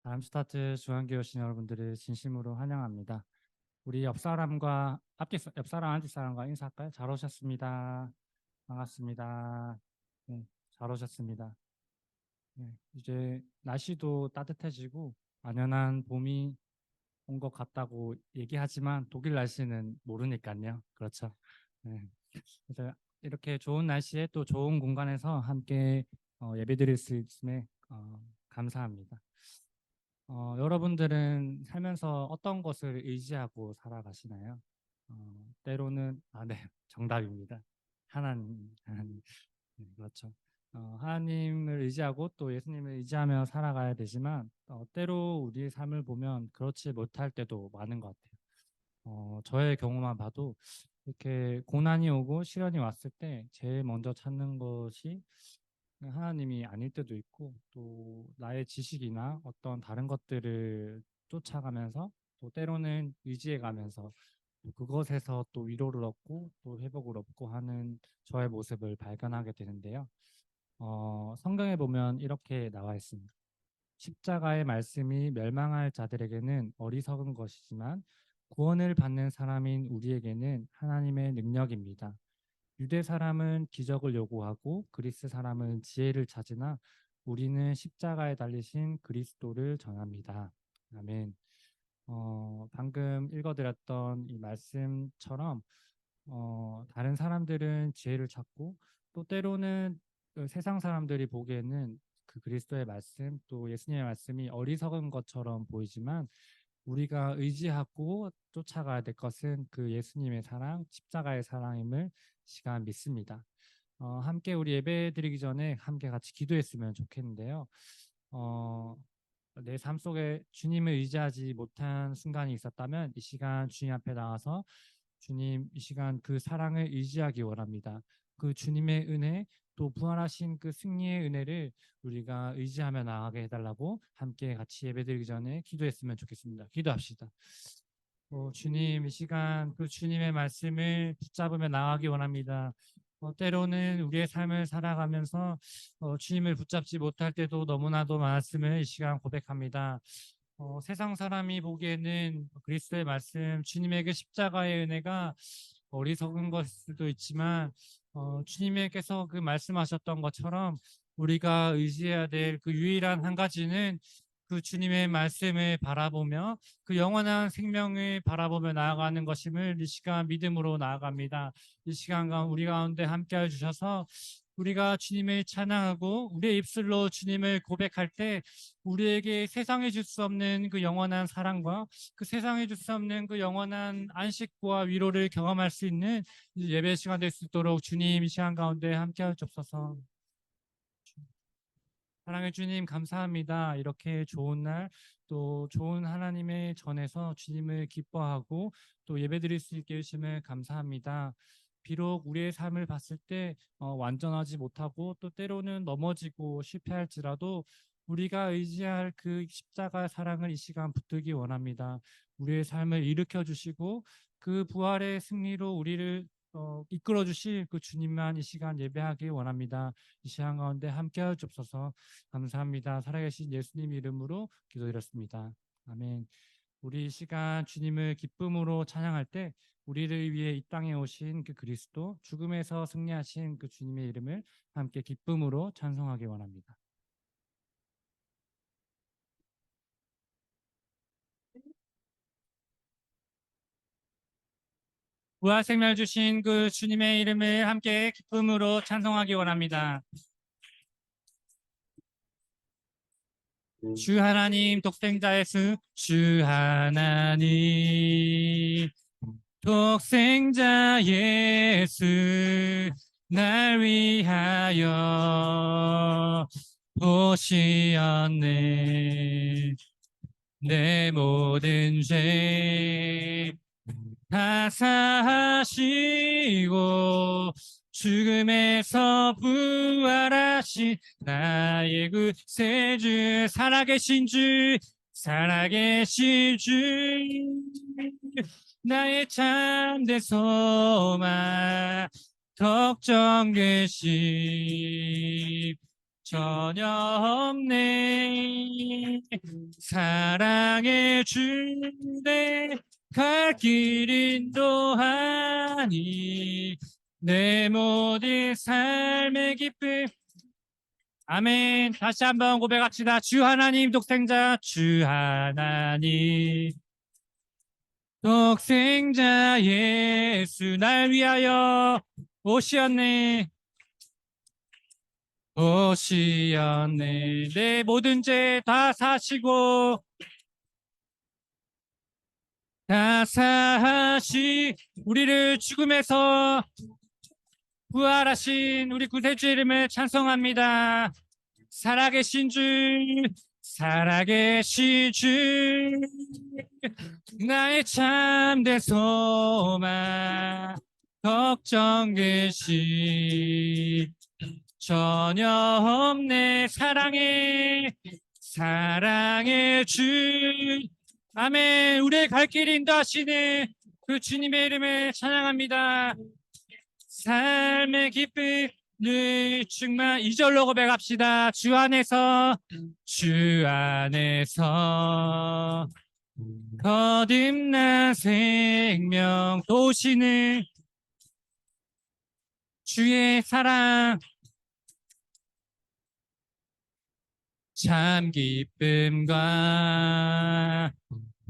다음스타트 중앙교회 오신 여러분들을 진심으로 환영합니다. 우리 옆 사람 앞뒷 사람과 인사할까요? 잘 오셨습니다. 반갑습니다. 네, 잘 오셨습니다. 네, 이제 날씨도 따뜻해지고 완연한 봄이 온 것 같다고 얘기하지만 독일 날씨는 모르니까요. 그렇죠. 네, 그래서 이렇게 좋은 날씨에 또 좋은 공간에서 함께 예배드릴 수 있음에 감사합니다. 여러분들은 살면서 어떤 것을 의지하고 살아가시나요? 때로는, 네, 정답입니다. 하나님, 네, 그렇죠. 하나님을 의지하고 또 예수님을 의지하며 살아가야 되지만, 때로 우리의 삶을 보면 그렇지 못할 때도 많은 것 같아요. 저의 경우만 봐도 이렇게 고난이 오고 시련이 왔을 때 제일 먼저 찾는 것이 하나님이 아닐 때도 있고 또 나의 지식이나 어떤 다른 것들을 쫓아가면서 또 때로는 의지해 가면서 또 그것에서 또 위로를 얻고 또 회복을 얻고 하는 저의 모습을 발견하게 되는데요. 성경에 보면 이렇게 나와 있습니다. 십자가의 말씀이 멸망할 자들에게는 어리석은 것이지만 구원을 받는 사람인 우리에게는 하나님의 능력입니다. 유대 사람은 기적을 요구하고 그리스 사람은 지혜를 찾으나 우리는 십자가에 달리신 그리스도를 전합니다. 아멘. 방금 읽어드렸던 이 말씀처럼 다른 사람들은 지혜를 찾고 또 때로는 그 세상 사람들이 보기에는 그 그리스도의 말씀 또 예수님의 말씀이 어리석은 것처럼 보이지만 우리가 의지하고 쫓아가야 될 것은 그 예수님의 사랑, 십자가의 사랑임을 시간 믿습니다. 함께 우리 예배 드리기 전에 함께 같이 기도했으면 좋겠는데요. 어, 내 삶 속에 주님을 의지하지 못한 순간이 있었다면 이 시간 주님 앞에 나와서 주님 이 시간 그 사랑을 의지하기 원합니다. 그 주님의 은혜 또 부활하신 그 승리의 은혜를 우리가 의지하며 나아가게 해달라고 함께 같이 예배드리기 전에 기도했으면 좋겠습니다. 기도합시다. 주님 이 시간 그 주님의 말씀을 붙잡으며 나아가기 원합니다. 때로는 우리의 삶을 살아가면서 주님을 붙잡지 못할 때도 너무나도 많았음을 이 시간 고백합니다. 세상 사람이 보기에는 그리스도의 말씀, 주님의 그 십자가의 은혜가 어리석은 것일 수도 있지만 주님께서 그 말씀하셨던 것처럼 우리가 의지해야 될 그 유일한 한 가지는 그 주님의 말씀을 바라보며 그 영원한 생명을 바라보며 나아가는 것임을 이 시간 믿음으로 나아갑니다. 이 시간 우리 가운데 함께해 주셔서 우리가 주님을 찬양하고 우리의 입술로 주님을 고백할 때 우리에게 세상에 줄 수 없는 그 영원한 사랑과 그 세상에 줄 수 없는 그 영원한 안식과 위로를 경험할 수 있는 예배 시간 될 수 있도록 주님 이 시간 가운데 함께해 주옵소서. 사랑의 주님 감사합니다. 이렇게 좋은 날 또 좋은 하나님의 전에서 주님을 기뻐하고 또 예배드릴 수 있게 해주심을 감사합니다. 비록 우리의 삶을 봤을 때 완전하지 못하고 또 때로는 넘어지고 실패할지라도 우리가 의지할 그 십자가 사랑을 이 시간 붙들기 원합니다. 우리의 삶을 일으켜 주시고 그 부활의 승리로 우리를 이끌어 주실 그 주님만 이 시간 예배하기 원합니다. 이 시간 가운데 함께하여 주옵소서. 감사합니다. 살아계신 예수님 이름으로 기도드렸습니다. 아멘. 우리 이 시간 주님을 기쁨으로 찬양할 때 우리를 위해 이 땅에 오신 그 그리스도, 죽음에서 승리하신 그 주님의 이름을 함께 기쁨으로 찬송하기 원합니다. 부활 생명 주신 그 주님의 이름을 함께 기쁨으로 찬송하기 원합니다. 주 하나님 독생자 예수 주 하나님 독생자 예수 날 위하여 보시었네 내 모든 죄 다 사하시고 죽음에서 부활하신 나의 구세주 살아계신 주 나의 참된 소망 걱정 되심 전혀 없네. 사랑의 주내 갈 길 인도하니 내 모든 삶의 기쁨. 아멘. 다시 한번 고백합시다. 주 하나님 독생자, 주 하나님 독생자 예수 날 위하여 오시었네. 오시었네. 내 모든 죄 다 사시고 다 사하시 우리를 죽음에서 부활하신 우리 구세주 이름을 찬송합니다. 살아계신 주, 살아계신 주, 나의 참된 소망, 걱정 계시 전혀 없네. 사랑의 주. 아멘. 우리의 갈 길 인도하시는 그 주님의 이름을 찬양합니다. 삶의 기쁨 늘 충만. 2절로 고백합시다. 주 안에서 거듭난 생명 도시는 주의 사랑 참 기쁨과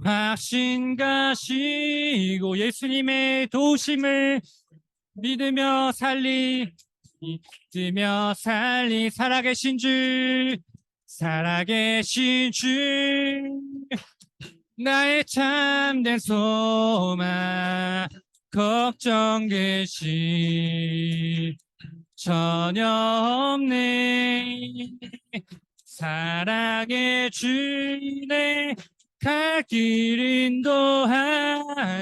확신 가시고 예수님의 도심을 믿으며 살리 살아계신 주 나의 참된 소망 걱정 계시 전혀 없네. 사랑의 주내 갈 길 인도하니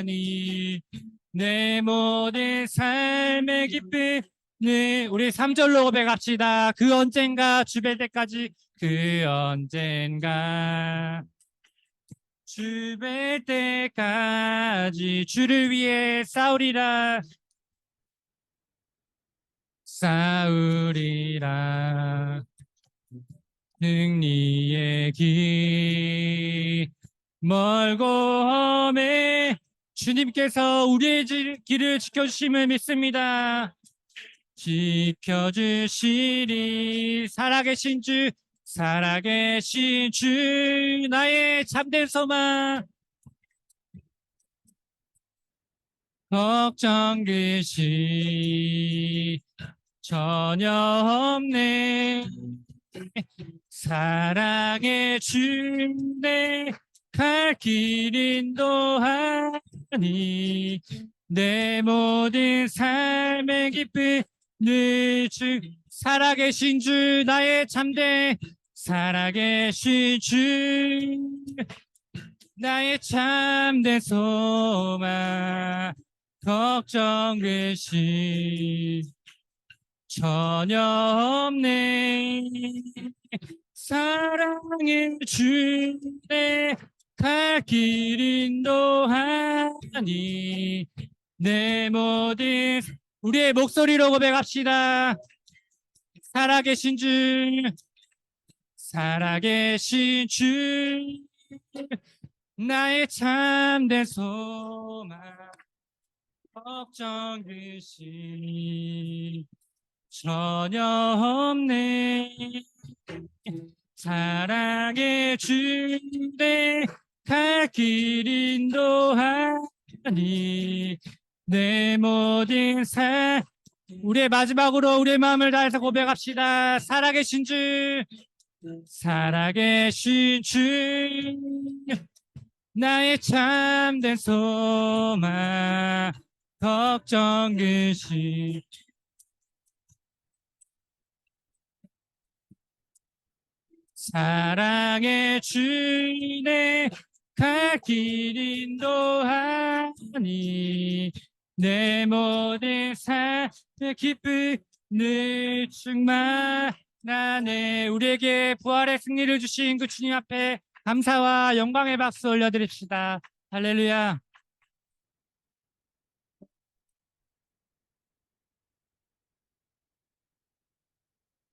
내 모든 삶의 기쁨. 네, 우리 3절로 고백합시다. 그 언젠가 주뵐 때까지 그 언젠가 주뵐 때까지 주를 위해 싸우리라 승리의 길 멀고 험해 주님께서 우리의 길을 지켜주심을 믿습니다. 지켜주시리 살아계신 주 나의 참된 소망 걱정 계시 전혀 없네. 사랑의 주내 갈 길 인도하니 내 모든 삶의 기쁨 늘 살아계신 주 나의 참된 살아계신 주 나의 참된 소망 걱정 계시 전혀 없네. 사랑의 주내 갈 길 인도하니 내 모든 우리의 목소리로 고백합시다. 살아계신 주 나의 참된 소망 걱정 계시 전혀 없네. 사랑의 주내 갈 길 인도하니 내 모든 우리의 마지막으로 우리의 마음을 다해서 고백합시다. 살아계신 주 나의 참된 소망 걱정 계시 사랑의 주내 갈 길 인도하니 내 모든 삶의 기쁨 늘 충만하네. 우리에게 부활의 승리를 주신 그 주님 앞에 감사와 영광의 박수 올려드립시다. 할렐루야.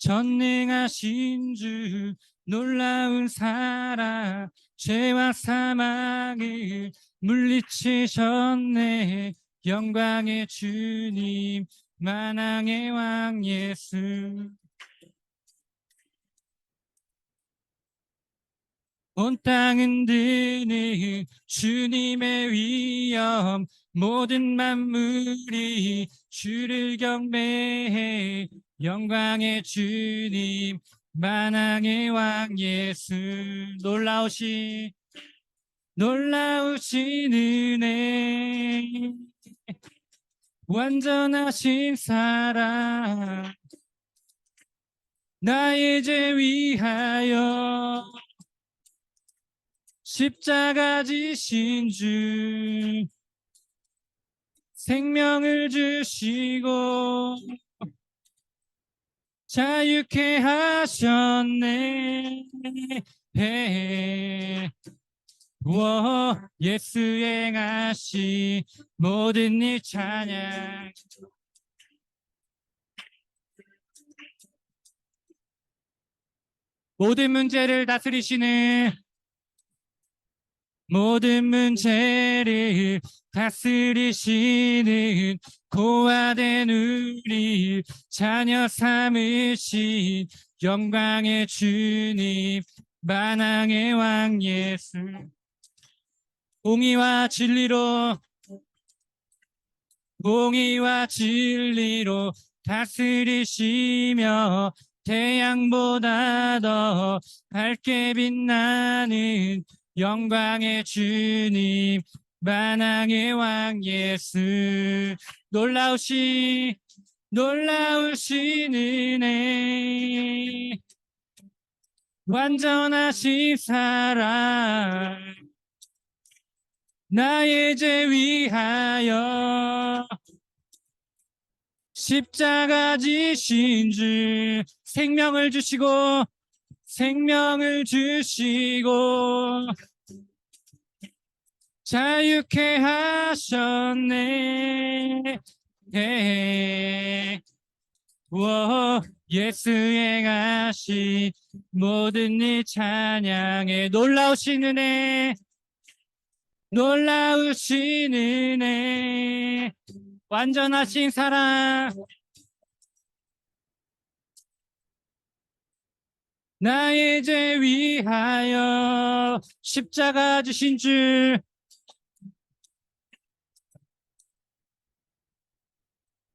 전능하신 주 놀라운 사랑 죄와 사망을 물리치셨네. 영광의 주님 만왕의 왕 예수. 온 땅은 드는 주님의 위엄, 모든 만물이 주를 경배해. 영광의 주님 만왕의 왕 예수. 놀라우신 은혜, 완전하신 사랑, 나의 죄 위하여 십자가 지신 주, 생명을 주시고 자유케 하셨네. 예수 행하신 모든 일 찬양. 모든 문제를 다스리시는, 모든 문제를 다스리시는 고아된 우리 자녀 삼으신 영광의 주님 만왕의 왕 예수. 공의와 진리로 다스리시며 태양보다 더 밝게 빛나는 영광의 주님 만왕의 왕 예수. 놀라우신 은혜, 완전하신 사랑, 나의 죄 위하여 십자가 지신 주, 생명을 주시고 자유케 하셨네. 예수 행하신 모든 일 찬양해. 놀라우신 은혜, 완전하신 사랑, 나의 죄 위하여 십자가 지신 주,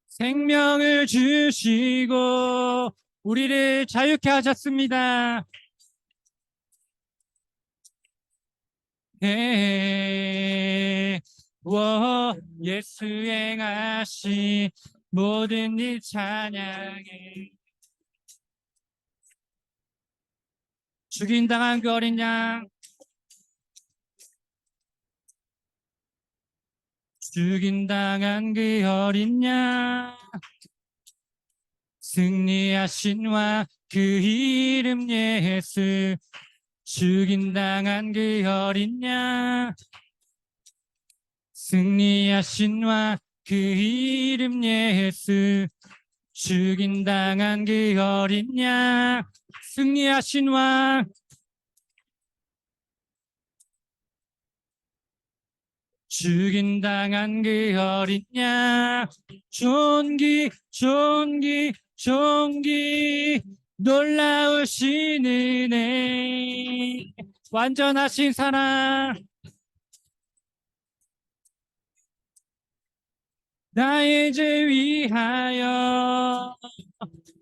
생명을 주시고 우리를 자유케 하셨습니다. 예수 행하신 모든 일 찬양해. 죽임당한 그 어린 양, 죽임당한 그 어린 양, 승리하신 왕 그 이름 예수. 죽임당한 그 어린 양, 승리하신 왕 그 이름 예수. 죽임당한 그 어린 양, 승리하신 왕, 죽임당한 그 어린 양, 존귀 놀라우신 은혜, 완전하신 사랑, 나의 죄 위하여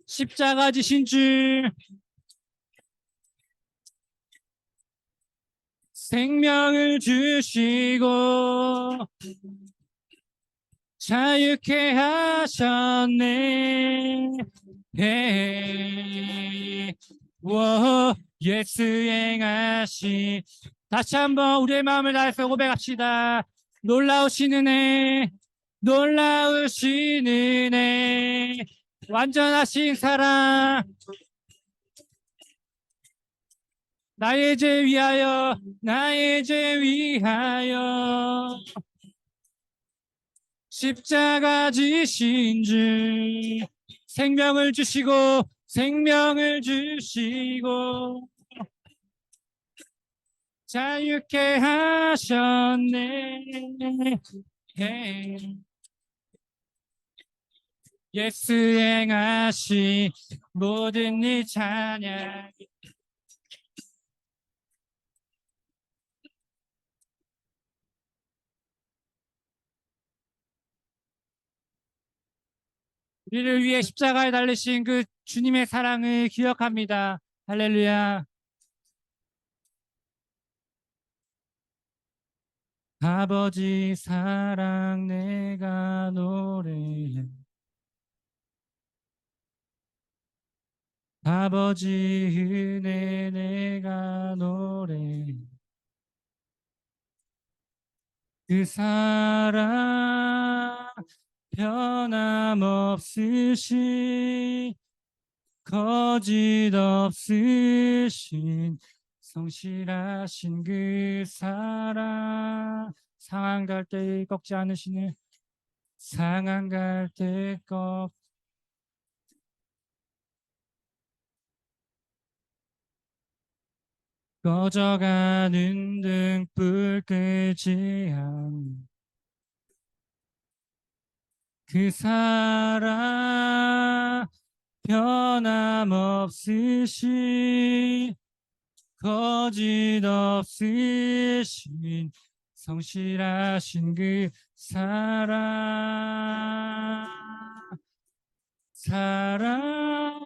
십자가 지신 주, 생명을 주시고 자유케 하셨네. 예수 행하신. 다시 한번 우리의 마음을 다해서 고백합시다. 놀라우신 은혜, 완전하신 사랑, 나의 죄 위하여 십자가 지신 주, 생명을 주시고 생명을 주시고 자유케 하셨네. 예수 행하신 모든 일 찬양. 우리를 위해 십자가에 달리신 그 주님의 사랑을 기억합니다. 할렐루야. 아버지 사랑 내가 노래해. 아버지 은혜 내가 노래해. 그 사랑 변함없으신 거짓 없으신 성실하신 그 사랑 상한 갈 때 꺾지 않으시네. 상한 갈 때 꺾 꺼져가는 등불 끄지 않는 그 사랑 변함없으신 거짓 없으신 성실하신 그 사랑 사랑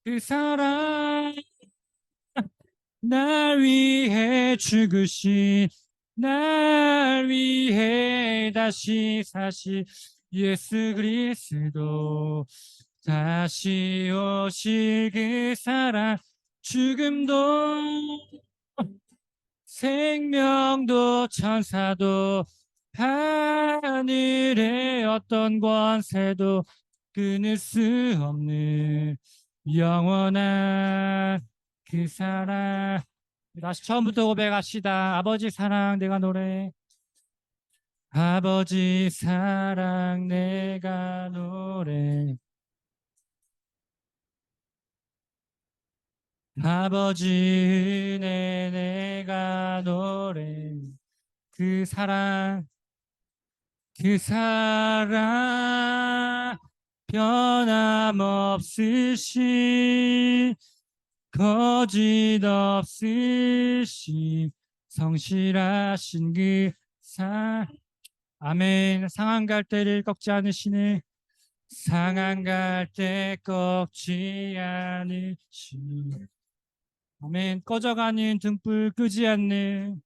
그 사랑 날 위해 죽으신 날 위해 다시 사실 예수 그리스도 다시 오실 그 사랑 죽음도 생명도 천사도 하늘의 어떤 권세도 끊을 수 없는 영원한 그 사랑. 다시 처음부터 고백합시다. 아버지 사랑 내가 노래. 아버지 사랑 내가 노래. 아버지 은혜 내가 노래. 그 사랑 그 사랑 변함없으신 거짓 없으신 성실하신 그 아멘. 상한 갈 때를 꺾지 않으시네. 상한 갈 때 꺾지 않으시네. 아멘. 꺼져가는 등불 끄지 않는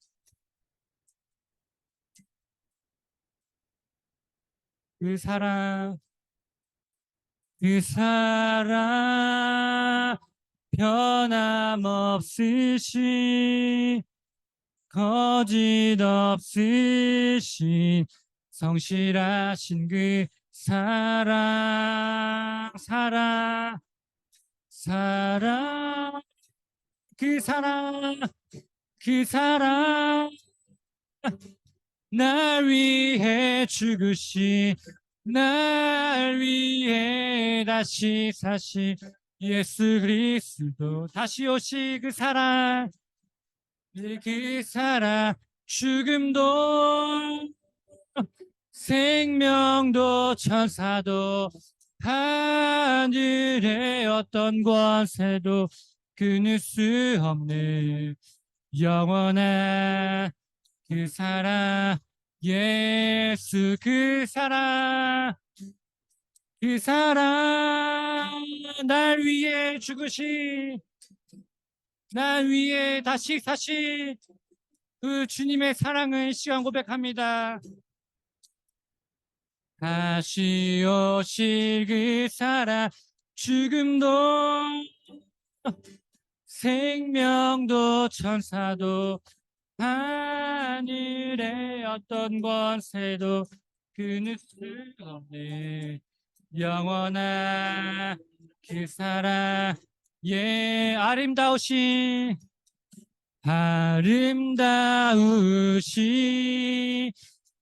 그 사랑 그 사랑 변함없으신 거짓 없으신 성실하신 그 사랑 사랑 사랑 그 사랑 그 사랑 날 위해 죽으신 날 위해 다시 사신 예수 그리스도 다시 오실 그 사랑 그 사랑 죽음도 생명도 천사도 하늘의 어떤 권세도 끊을 수 없는 영원한 그 사랑 예수 그 사랑 그 사랑 날 위해 죽으신 날 위해 다시 사신 그 주님의 사랑을 시간 고백합니다. 다시 오실 그 사랑 죽음도 생명도 천사도 하늘의 어떤 권세도 끊을 수 없는 영원한 그 사랑 예 아름다우신 아름다우시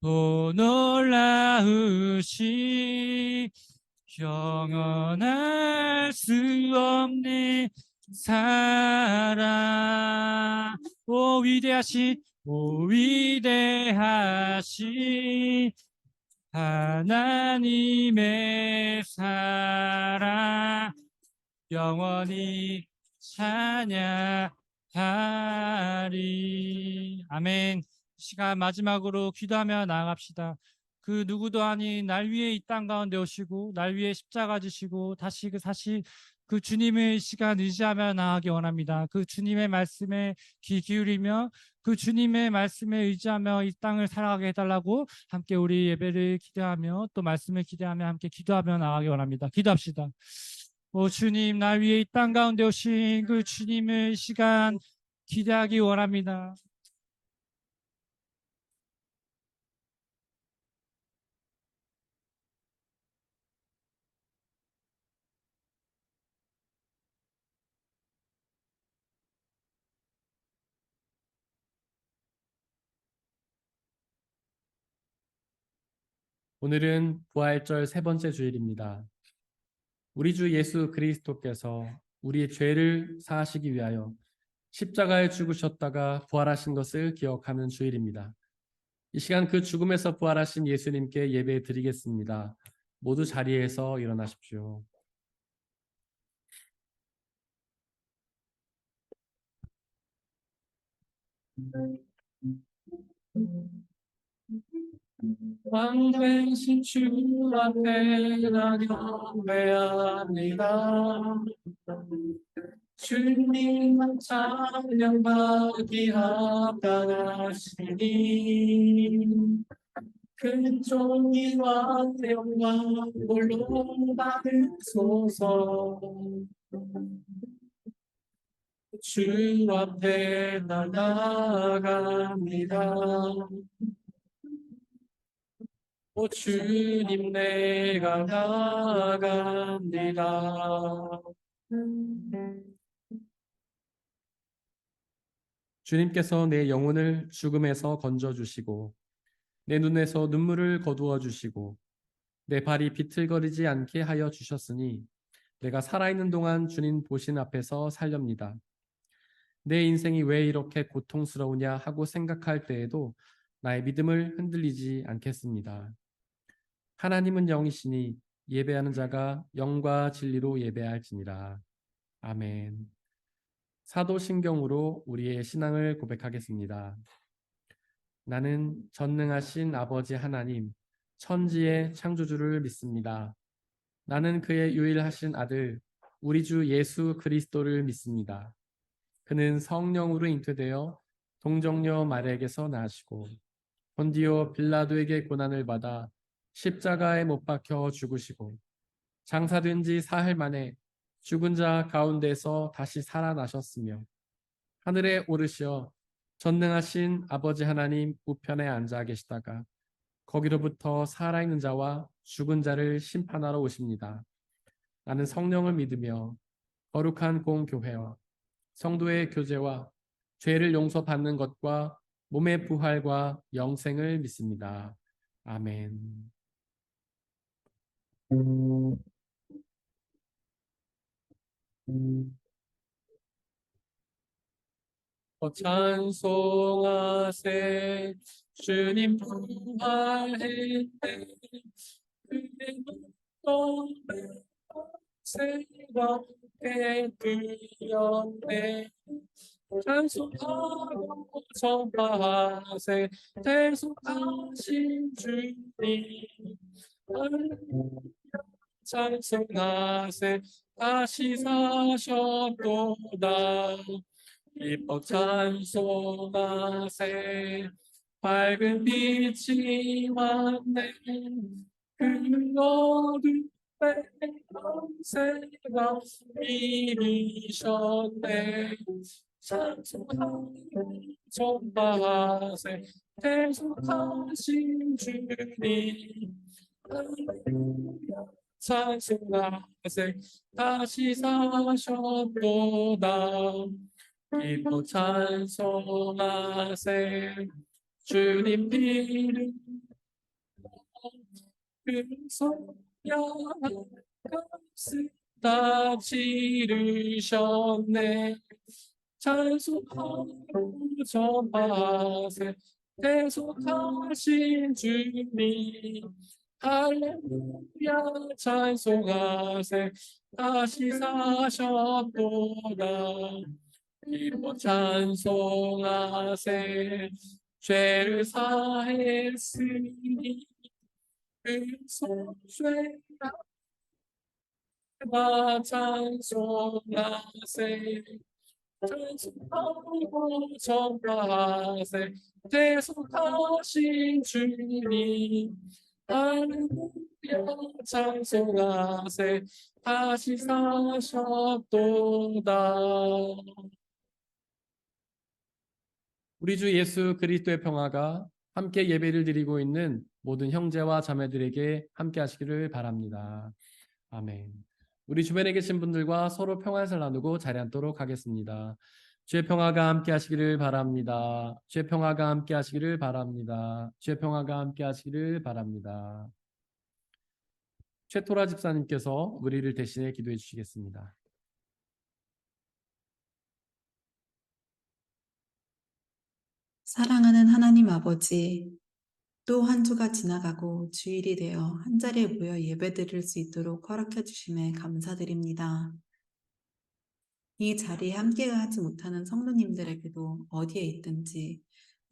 오 놀라우시 영원할 수 없는 사랑. 오 위대하신, 오 위대하신 하나님의 사랑 영원히 찬양하리. 아멘. 이 시간 마지막으로 기도하며 나아갑시다. 그 누구도 아닌 날 위에 이 땅 가운데 오시고 날 위에 십자가 지시고 다시 그 주님의 시간 의지하며 나아가기 원합니다. 그 주님의 말씀에 귀 기울이며 그 주님의 말씀에 의지하며 이 땅을 살아가게 해달라고 함께 우리 예배를 기대하며 또 말씀을 기대하며 함께 기도하며 나아가기 원합니다. 기도합시다. 오 주님, 날 위해 이 땅 가운데 오신 그 주님의 시간 기대하기 원합니다. 오늘은 부활절 세 번째 주일입니다. 우리 주 예수 그리스도께서 우리의 죄를 사하시기 위하여 십자가에 죽으셨다가 부활하신 것을 기억하는 주일입니다. 이 시간 그 죽음에서 부활하신 예수님께 예배 드리겠습니다. 모두 자리에서 일어나십시오. 왕 되신 주 앞에 나 경배합니다. 주님만 찬양받기 합당하시니 그 종이와 영광 홀로 받으소서. 주 앞에 나 나아갑니다. 오 주님 내가 나아갑니다. 주님께서 내 영혼을 죽음에서 건져주시고 내 눈에서 눈물을 거두어 주시고 내 발이 비틀거리지 않게 하여 주셨으니 내가 살아있는 동안 주님 보신 앞에서 살렵니다. 내 인생이 왜 이렇게 고통스러우냐 하고 생각할 때에도 나의 믿음을 흔들리지 않겠습니다. 하나님은 영이시니 예배하는 자가 영과 진리로 예배할지니라. 아멘. 사도신경으로 우리의 신앙을 고백하겠습니다. 나는 전능하신 아버지 하나님, 천지의 창조주를 믿습니다. 나는 그의 유일하신 아들, 우리 주 예수 그리스도를 믿습니다. 그는 성령으로 잉태되어 동정녀 마리아에게서 나시고 본디오 빌라도에게 고난을 받아 십자가에 못 박혀 죽으시고 장사된 지 사흘 만에 죽은 자 가운데서 다시 살아나셨으며 하늘에 오르시어 전능하신 아버지 하나님 우편에 앉아 계시다가 거기로부터 살아있는 자와 죽은 자를 심판하러 오십니다. 나는 성령을 믿으며 거룩한 공교회와 성도의 교제와 죄를 용서받는 것과 몸의 부활과 영생을 믿습니다. 아멘. 찬송하세 주님 부활했네 그의 눈동에 새가 깨뜨렸네 찬송하고 전파하세 대속하신 주님 찬송하세 다시 사셨도다 기뻐 찬송하세 밝은 빛이 왔네 그 어둠에 새가 이르셨네 찬송하고 전파하세 대속하신 주님 찬송하세 다시 사셨도다 기뻐 찬송하세 주님 이름 그 값을 다 치르셨네. 찬송하고 전파하세. 대속하신 주님. 할렐루야 찬송하세. 다시 사셨도다. 이로 찬송하세. 죄를 사했으니 그 손죄가 찬송하세. 찬송하고 전파하세. 대속하신 주님. 할렐루야 찬송하세. 다시 사셨도다. 우리 주 예수 그리스도의 평화가 함께 예배를 드리고 있는 모든 형제와 자매들에게 함께 하시기를 바랍니다. 아멘. 우리 주변에 계신 분들과 서로 평화를 나누고 자리 앉도록 하겠습니다. 주의 평화가 함께 하시기를 바랍니다. 주의 평화가 함께 하시기를 바랍니다. 주의 평화가 함께 하시기를 바랍니다. 최토라 집사님께서 우리를 대신해 기도해 주시겠습니다. 사랑하는 하나님 아버지, 또 한 주가 지나가고 주일이 되어 한자리에 모여 예배드릴 수 있도록 허락해 주심에 감사드립니다. 이 자리에 함께 하지 못하는 성도님들에게도 어디에 있든지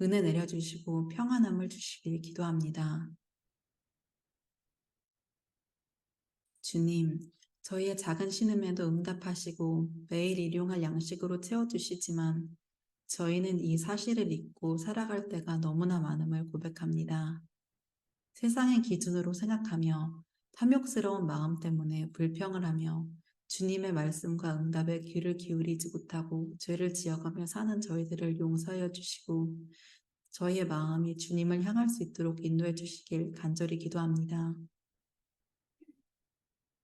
은혜 내려주시고 평안함을 주시길 기도합니다. 주님, 저희의 작은 신음에도 응답하시고 매일 일용할 양식으로 채워주시지만 저희는 이 사실을 믿고 살아갈 때가 너무나 많음을 고백합니다. 세상의 기준으로 생각하며 탐욕스러운 마음 때문에 불평을 하며 주님의 말씀과 응답에 귀를 기울이지 못하고 죄를 지어가며 사는 저희들을 용서하여 주시고 저희의 마음이 주님을 향할 수 있도록 인도해 주시길 간절히 기도합니다.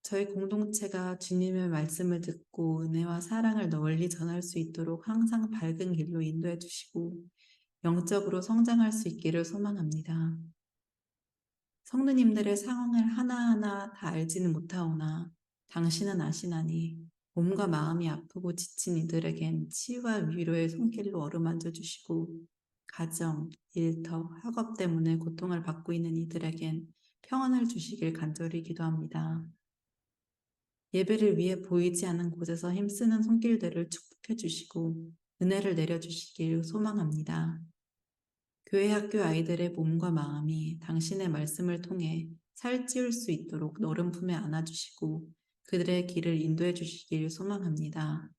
저희 공동체가 주님의 말씀을 듣고 은혜와 사랑을 널리 전할 수 있도록 항상 밝은 길로 인도해 주시고 영적으로 성장할 수 있기를 소망합니다. 성도님들의 상황을 하나하나 다 알지는 못하오나 당신은 아시나니 몸과 마음이 아프고 지친 이들에겐 치유와 위로의 손길로 어루만져 주시고 가정, 일터, 학업 때문에 고통을 받고 있는 이들에겐 평안을 주시길 간절히 기도합니다. 예배를 위해 보이지 않는 곳에서 힘쓰는 손길들을 축복해 주시고 은혜를 내려주시길 소망합니다. 교회 학교 아이들의 몸과 마음이 당신의 말씀을 통해 살찌울 수 있도록 너른 품에 안아주시고 그들의 길을 인도해 주시길 소망합니다.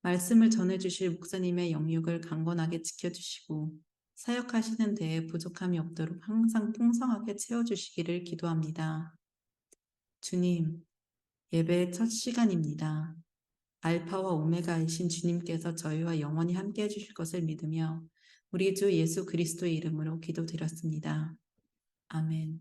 말씀을 전해주실 목사님의 영육을 강건하게 지켜주시고 사역하시는 데에 부족함이 없도록 항상 풍성하게 채워주시기를 기도합니다. 주님, 예배의 첫 시간입니다. 알파와 오메가이신 주님께서 저희와 영원히 함께 해주실 것을 믿으며 우리 주 예수 그리스도의 이름으로 기도드렸습니다. 아멘.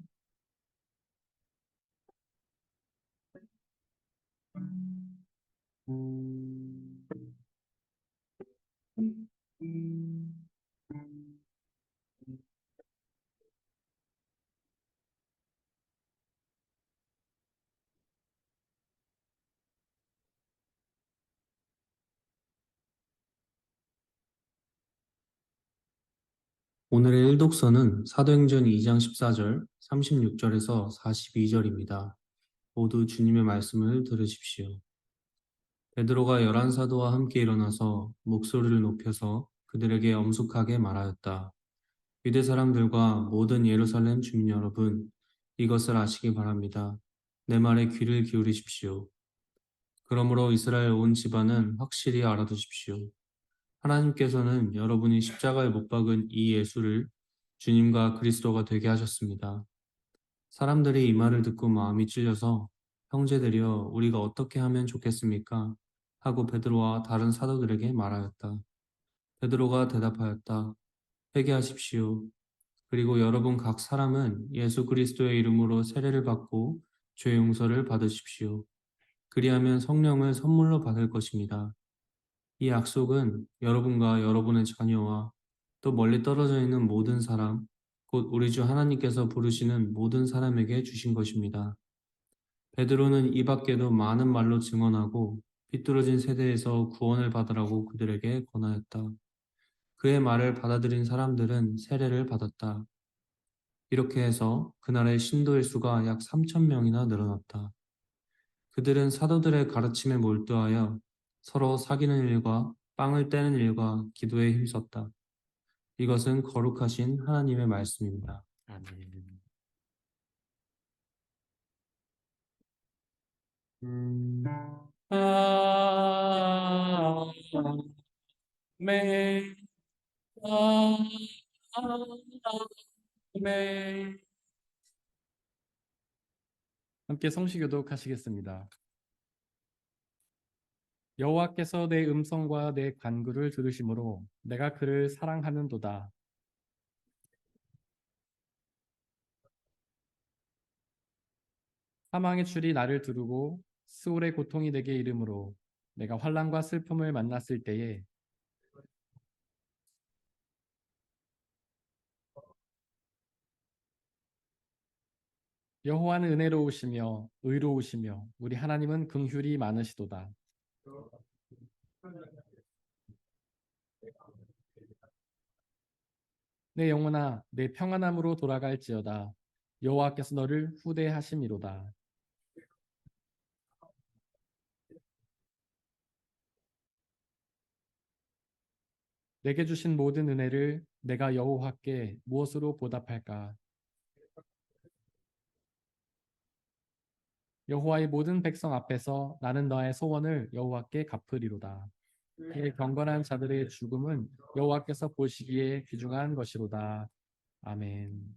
오늘의 일독서는 사도행전 2장 14절, 36절에서 42절입니다. 모두 주님의 말씀을 들으십시오. 베드로가 11사도와 함께 일어나서 목소리를 높여서 그들에게 엄숙하게 말하였다. 유대 사람들과 모든 예루살렘 주민 여러분, 이것을 아시기 바랍니다. 내 말에 귀를 기울이십시오. 그러므로 이스라엘 온 집안은 확실히 알아두십시오. 하나님께서는 여러분이 십자가에 못 박은 이 예수를 주님과 그리스도가 되게 하셨습니다. 사람들이 이 말을 듣고 마음이 찔려서 형제들이여 우리가 어떻게 하면 좋겠습니까? 하고 베드로와 다른 사도들에게 말하였다. 베드로가 대답하였다. 회개하십시오. 그리고 여러분 각 사람은 예수 그리스도의 이름으로 세례를 받고 죄 용서를 받으십시오. 그리하면 성령을 선물로 받을 것입니다. 이 약속은 여러분과 여러분의 자녀와 또 멀리 떨어져 있는 모든 사람, 곧 우리 주 하나님께서 부르시는 모든 사람에게 주신 것입니다. 베드로는 이 밖에도 많은 말로 증언하고 비뚤어진 세대에서 구원을 받으라고 그들에게 권하였다. 그의 말을 받아들인 사람들은 세례를 받았다. 이렇게 해서 그날의 신도의 수가 약 3천 명이나 늘어났다. 그들은 사도들의 가르침에 몰두하여 서로 사귀는 일과 빵을 떼는 일과 기도에 힘썼다. 이것은 거룩하신 하나님의 말씀입니다. 아멘. 아멘. 아멘. 함께 성시교독 하시겠습니다. 여호와께서 내 음성과 내 간구를 들으심으로 내가 그를 사랑하는도다. 사망의 줄이 나를 두르고 스올의 고통이 내게 이르므로 내가 환난과 슬픔을 만났을 때에 여호와는 은혜로우시며 의로우시며 우리 하나님은 긍휼이 많으시도다. 내 영혼아 내 평안함으로 돌아갈지어다. 여호와께서 너를 후대하심이로다. 내게 주신 모든 은혜를 내가 여호와께 무엇으로 보답할까? 여호와의 모든 백성 앞에서 나는 너의 소원을 여호와께 갚으리로다. 그의 경건한 자들의 죽음은 여호와께서 보시기에 귀중한 것이로다. 아멘.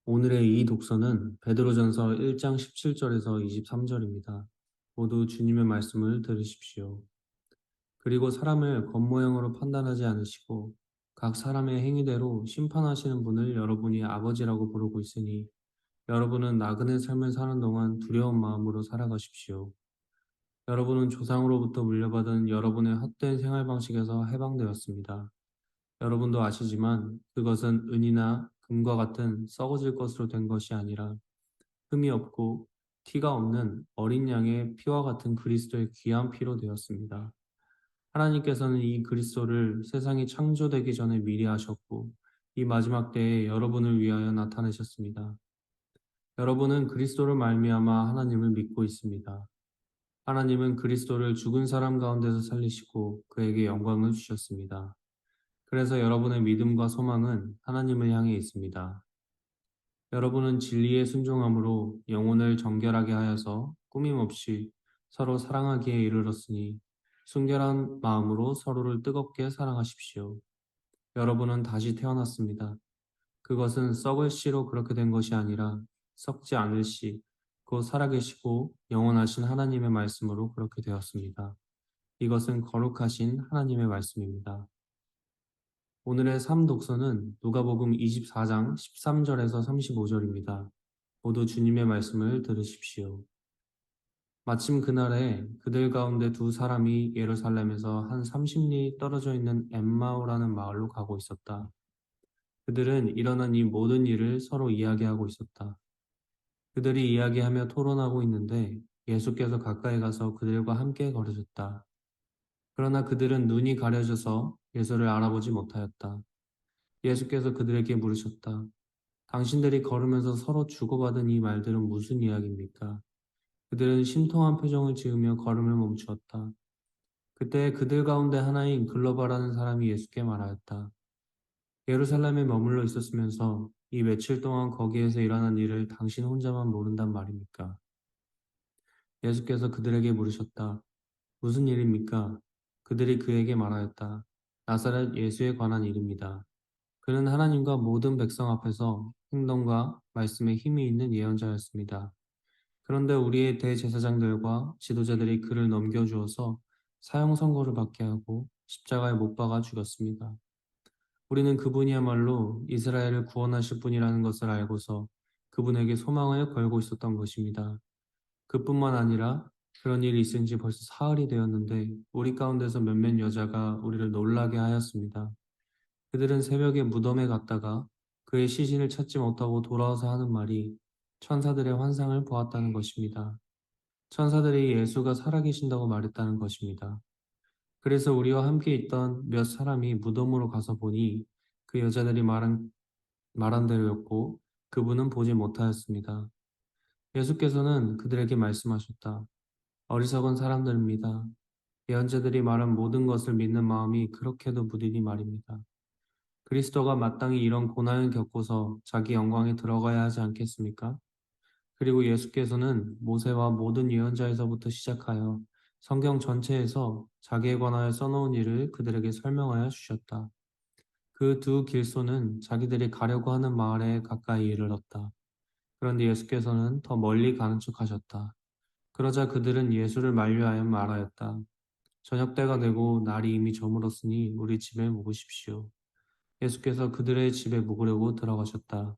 오늘의 이 독서는 베드로전서 1장 17절에서 23절입니다. 모두 주님의 말씀을 들으십시오. 그리고 사람을 겉모양으로 판단하지 않으시고 각 사람의 행위대로 심판하시는 분을 여러분이 아버지라고 부르고 있으니 여러분은 나그네 삶을 사는 동안 두려운 마음으로 살아가십시오. 여러분은 조상으로부터 물려받은 여러분의 헛된 생활 방식에서 해방되었습니다. 여러분도 아시지만 그것은 은이나 금과 같은 썩어질 것으로 된 것이 아니라 흠이 없고 티가 없는 어린 양의 피와 같은 그리스도의 귀한 피로 되었습니다. 하나님께서는 이 그리스도를 세상이 창조되기 전에 미리 하셨고 이 마지막 때에 여러분을 위하여 나타내셨습니다. 여러분은 그리스도를 말미암아 하나님을 믿고 있습니다. 하나님은 그리스도를 죽은 사람 가운데서 살리시고 그에게 영광을 주셨습니다. 그래서 여러분의 믿음과 소망은 하나님을 향해 있습니다. 여러분은 진리에 순종함으로 영혼을 정결하게 하여서 꾸밈없이 서로 사랑하기에 이르렀으니 순결한 마음으로 서로를 뜨겁게 사랑하십시오. 여러분은 다시 태어났습니다. 그것은 썩을 씨로 그렇게 된 것이 아니라 썩지 않을 씨, 곧 살아계시고 영원하신 하나님의 말씀으로 그렇게 되었습니다. 이것은 거룩하신 하나님의 말씀입니다. 오늘의 삶 독서는 누가복음 24장 13절에서 35절입니다. 모두 주님의 말씀을 들으십시오. 마침 그날에 그들 가운데 두 사람이 예루살렘에서 한 30리 떨어져 있는 엠마오라는 마을로 가고 있었다. 그들은 일어난 이 모든 일을 서로 이야기하고 있었다. 그들이 이야기하며 토론하고 있는데 예수께서 가까이 가서 그들과 함께 걸으셨다. 그러나 그들은 눈이 가려져서 예수를 알아보지 못하였다. 예수께서 그들에게 물으셨다. 당신들이 걸으면서 서로 주고받은 이 말들은 무슨 이야기입니까? 그들은 심통한 표정을 지으며 걸음을 멈추었다. 그때 그들 가운데 하나인 글로바라는 사람이 예수께 말하였다. 예루살렘에 머물러 있었으면서 이 며칠 동안 거기에서 일어난 일을 당신 혼자만 모른단 말입니까? 예수께서 그들에게 물으셨다. 무슨 일입니까? 그들이 그에게 말하였다. 나사렛 예수에 관한 일입니다. 그는 하나님과 모든 백성 앞에서 행동과 말씀에 힘이 있는 예언자였습니다. 그런데 우리의 대제사장들과 지도자들이 그를 넘겨주어서 사형 선고를 받게 하고 십자가에 못 박아 죽였습니다. 우리는 그분이야말로 이스라엘을 구원하실 분이라는 것을 알고서 그분에게 소망을 걸고 있었던 것입니다. 그뿐만 아니라 그런 일이 있은 지 벌써 사흘이 되었는데 우리 가운데서 몇몇 여자가 우리를 놀라게 하였습니다. 그들은 새벽에 무덤에 갔다가 그의 시신을 찾지 못하고 돌아와서 하는 말이 천사들의 환상을 보았다는 것입니다. 천사들이 예수가 살아계신다고 말했다는 것입니다. 그래서 우리와 함께 있던 몇 사람이 무덤으로 가서 보니 그 여자들이 말한 대로였고 그분은 보지 못하였습니다. 예수께서는 그들에게 말씀하셨다. 어리석은 사람들입니다. 예언자들이 말한 모든 것을 믿는 마음이 그렇게도 무디디 말입니다. 그리스도가 마땅히 이런 고난을 겪고서 자기 영광에 들어가야 하지 않겠습니까? 그리고 예수께서는 모세와 모든 예언자에서부터 시작하여 성경 전체에서 자기에 관하여 써놓은 일을 그들에게 설명하여 주셨다. 그 두 길소는 자기들이 가려고 하는 마을에 가까이 이르렀다. 그런데 예수께서는 더 멀리 가는 척 하셨다. 그러자 그들은 예수를 만류하여 말하였다. 저녁 때가 되고 날이 이미 저물었으니 우리 집에 묵으십시오. 예수께서 그들의 집에 묵으려고 들어가셨다.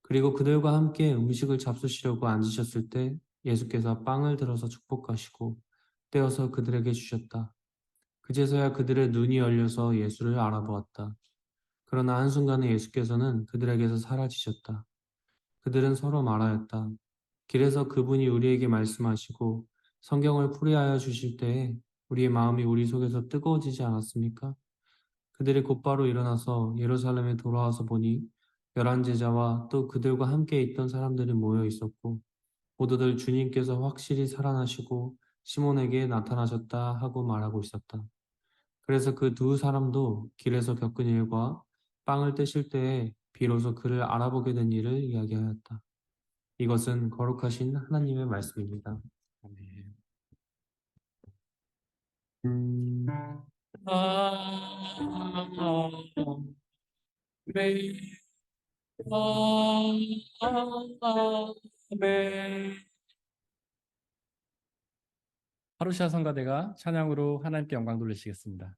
그리고 그들과 함께 음식을 잡수시려고 앉으셨을 때 예수께서 빵을 들어서 축복하시고 떼어서 그들에게 주셨다. 그제서야 그들의 눈이 열려서 예수를 알아보았다. 그러나 한순간에 예수께서는 그들에게서 사라지셨다. 그들은 서로 말하였다. 길에서 그분이 우리에게 말씀하시고 성경을 풀이하여 주실 때에 우리의 마음이 우리 속에서 뜨거워지지 않았습니까? 그들이 곧바로 일어나서 예루살렘에 돌아와서 보니 열한 제자와 또 그들과 함께 있던 사람들이 모여 있었고 모두들 주님께서 확실히 살아나시고 시몬에게 나타나셨다 하고 말하고 있었다. 그래서 그 두 사람도 길에서 겪은 일과 빵을 떼실 때에 비로소 그를 알아보게 된 일을 이야기하였다. 이것은 거룩하신 하나님의 말씀입니다. 아멘. 하루샤 성가대가 찬양으로 하나님께 영광 돌리시겠습니다.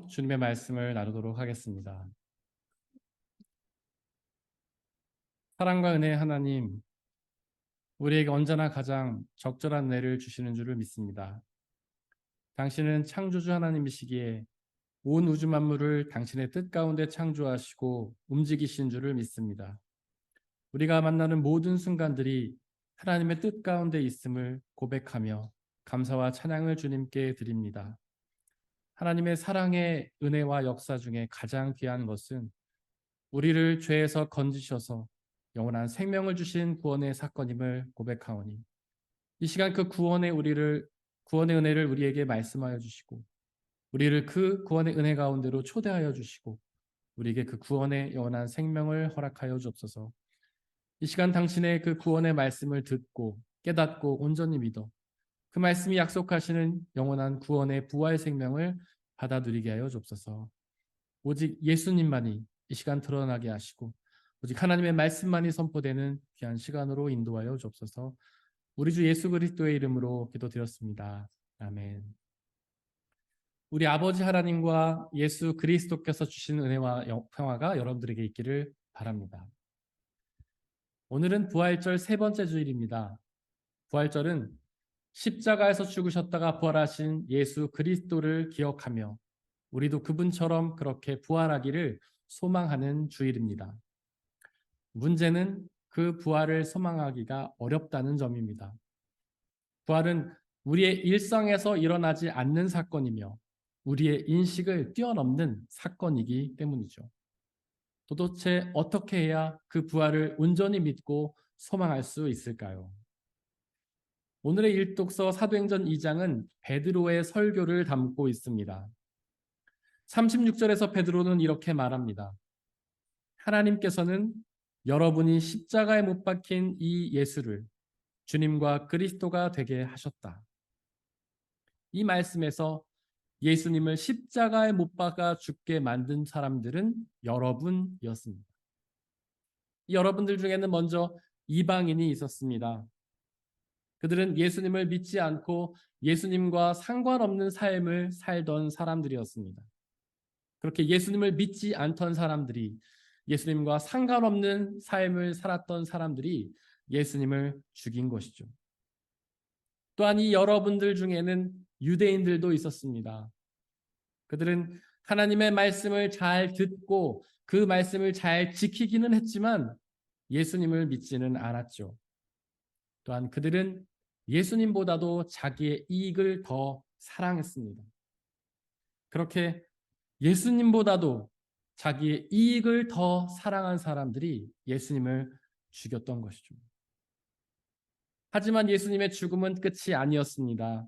주님의 말씀을 나누도록 하겠습니다. 사랑과 은혜의 하나님, 우리에게 언제나 가장 적절한 은혜를 주시는 줄을 믿습니다. 당신은 창조주 하나님이시기에 온 우주 만물을 당신의 뜻 가운데 창조하시고 움직이신 줄을 믿습니다. 우리가 만나는 모든 순간들이 하나님의 뜻 가운데 있음을 고백하며 감사와 찬양을 주님께 드립니다. 하나님의 사랑의 은혜와 역사 중에 가장 귀한 것은 우리를 죄에서 건지셔서 영원한 생명을 주신 구원의 사건임을 고백하오니, 이 시간 그 구원의 은혜를 우리에게 말씀하여 주시고 우리를 그 구원의 은혜 가운데로 초대하여 주시고 우리에게 그 구원의 영원한 생명을 허락하여 주옵소서. 이 시간 당신의 그 구원의 말씀을 듣고 깨닫고 온전히 믿어 그 말씀이 약속하시는 영원한 구원의 부활 생명을 받아 누리게 하여 주옵소서. 오직 예수님만이 이 시간 드러나게 하시고 오직 하나님의 말씀만이 선포되는 귀한 시간으로 인도하여 주옵소서. 우리 주 예수 그리스도의 이름으로 기도드렸습니다. 아멘. 우리 아버지 하나님과 예수 그리스도께서 주신 은혜와 평화가 여러분들에게 있기를 바랍니다. 오늘은 부활절 세 번째 주일입니다. 부활절은 십자가에서 죽으셨다가 부활하신 예수 그리스도를 기억하며 우리도 그분처럼 그렇게 부활하기를 소망하는 주일입니다. 문제는 그 부활을 소망하기가 어렵다는 점입니다. 부활은 우리의 일상에서 일어나지 않는 사건이며 우리의 인식을 뛰어넘는 사건이기 때문이죠. 도대체 어떻게 해야 그 부활을 온전히 믿고 소망할 수 있을까요? 오늘의 일독서 사도행전 2장은 베드로의 설교를 담고 있습니다. 36절에서 베드로는 이렇게 말합니다. 하나님께서는 여러분이 십자가에 못 박힌 이 예수를 주님과 그리스도가 되게 하셨다. 이 말씀에서 예수님을 십자가에 못 박아 죽게 만든 사람들은 여러분이었습니다. 이 여러분들 중에는 먼저 이방인이 있었습니다. 그들은 예수님을 믿지 않고 예수님과 상관없는 삶을 살던 사람들이었습니다. 그렇게 예수님을 믿지 않던 사람들이, 예수님과 상관없는 삶을 살았던 사람들이 예수님을 죽인 것이죠. 또한 이 여러분들 중에는 유대인들도 있었습니다. 그들은 하나님의 말씀을 잘 듣고 그 말씀을 잘 지키기는 했지만 예수님을 믿지는 않았죠. 또한 그들은 예수님보다도 자기의 이익을 더 사랑했습니다. 그렇게 예수님보다도 자기의 이익을 더 사랑한 사람들이 예수님을 죽였던 것이죠. 하지만 예수님의 죽음은 끝이 아니었습니다.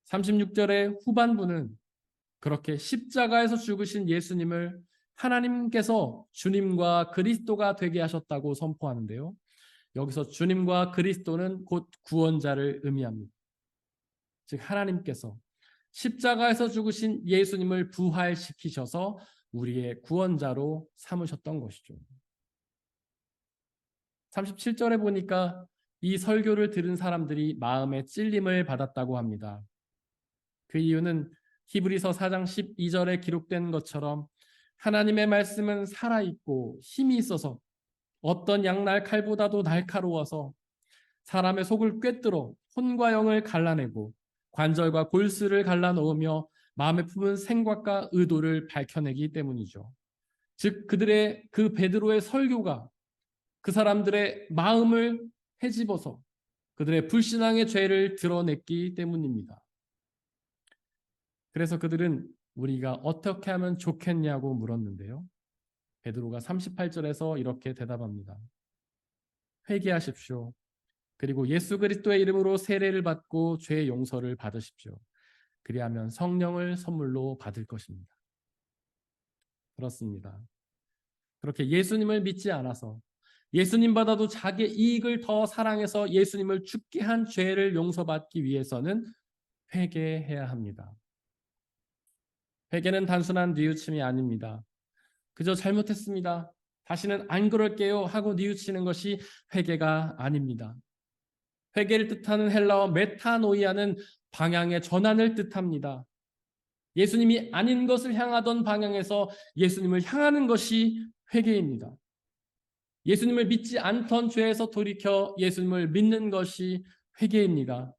36절의 후반부는 그렇게 십자가에서 죽으신 예수님을 하나님께서 주님과 그리스도가 되게 하셨다고 선포하는데요. 여기서 주님과 그리스도는 곧 구원자를 의미합니다. 즉 하나님께서 십자가에서 죽으신 예수님을 부활시키셔서 우리의 구원자로 삼으셨던 것이죠. 37절에 보니까 이 설교를 들은 사람들이 마음에 찔림을 받았다고 합니다. 그 이유는 히브리서 4장 12절에 기록된 것처럼 하나님의 말씀은 살아있고 힘이 있어서 어떤 양날 칼보다도 날카로워서 사람의 속을 꿰뚫어 혼과 영을 갈라내고 관절과 골수를 갈라놓으며 마음에 품은 생각과 의도를 밝혀내기 때문이죠. 즉 그들의 그 베드로의 설교가 그 사람들의 마음을 헤집어서 그들의 불신앙의 죄를 드러냈기 때문입니다. 그래서 그들은 우리가 어떻게 하면 좋겠냐고 물었는데요. 베드로가 38절에서 이렇게 대답합니다. 회개하십시오. 그리고 예수 그리스도의 이름으로 세례를 받고 죄의 용서를 받으십시오. 그리하면 성령을 선물로 받을 것입니다. 그렇습니다. 그렇게 예수님을 믿지 않아서 예수님보다도 자기의 이익을 더 사랑해서 예수님을 죽게 한 죄를 용서받기 위해서는 회개해야 합니다. 회개는 단순한 뉘우침이 아닙니다. 그저 잘못했습니다. 다시는 안 그럴게요 하고 뉘우치는 것이 회개가 아닙니다. 회개를 뜻하는 헬라어 메타노이아는 방향의 전환을 뜻합니다. 예수님이 아닌 것을 향하던 방향에서 예수님을 향하는 것이 회개입니다. 예수님을 믿지 않던 죄에서 돌이켜 예수님을 믿는 것이 회개입니다.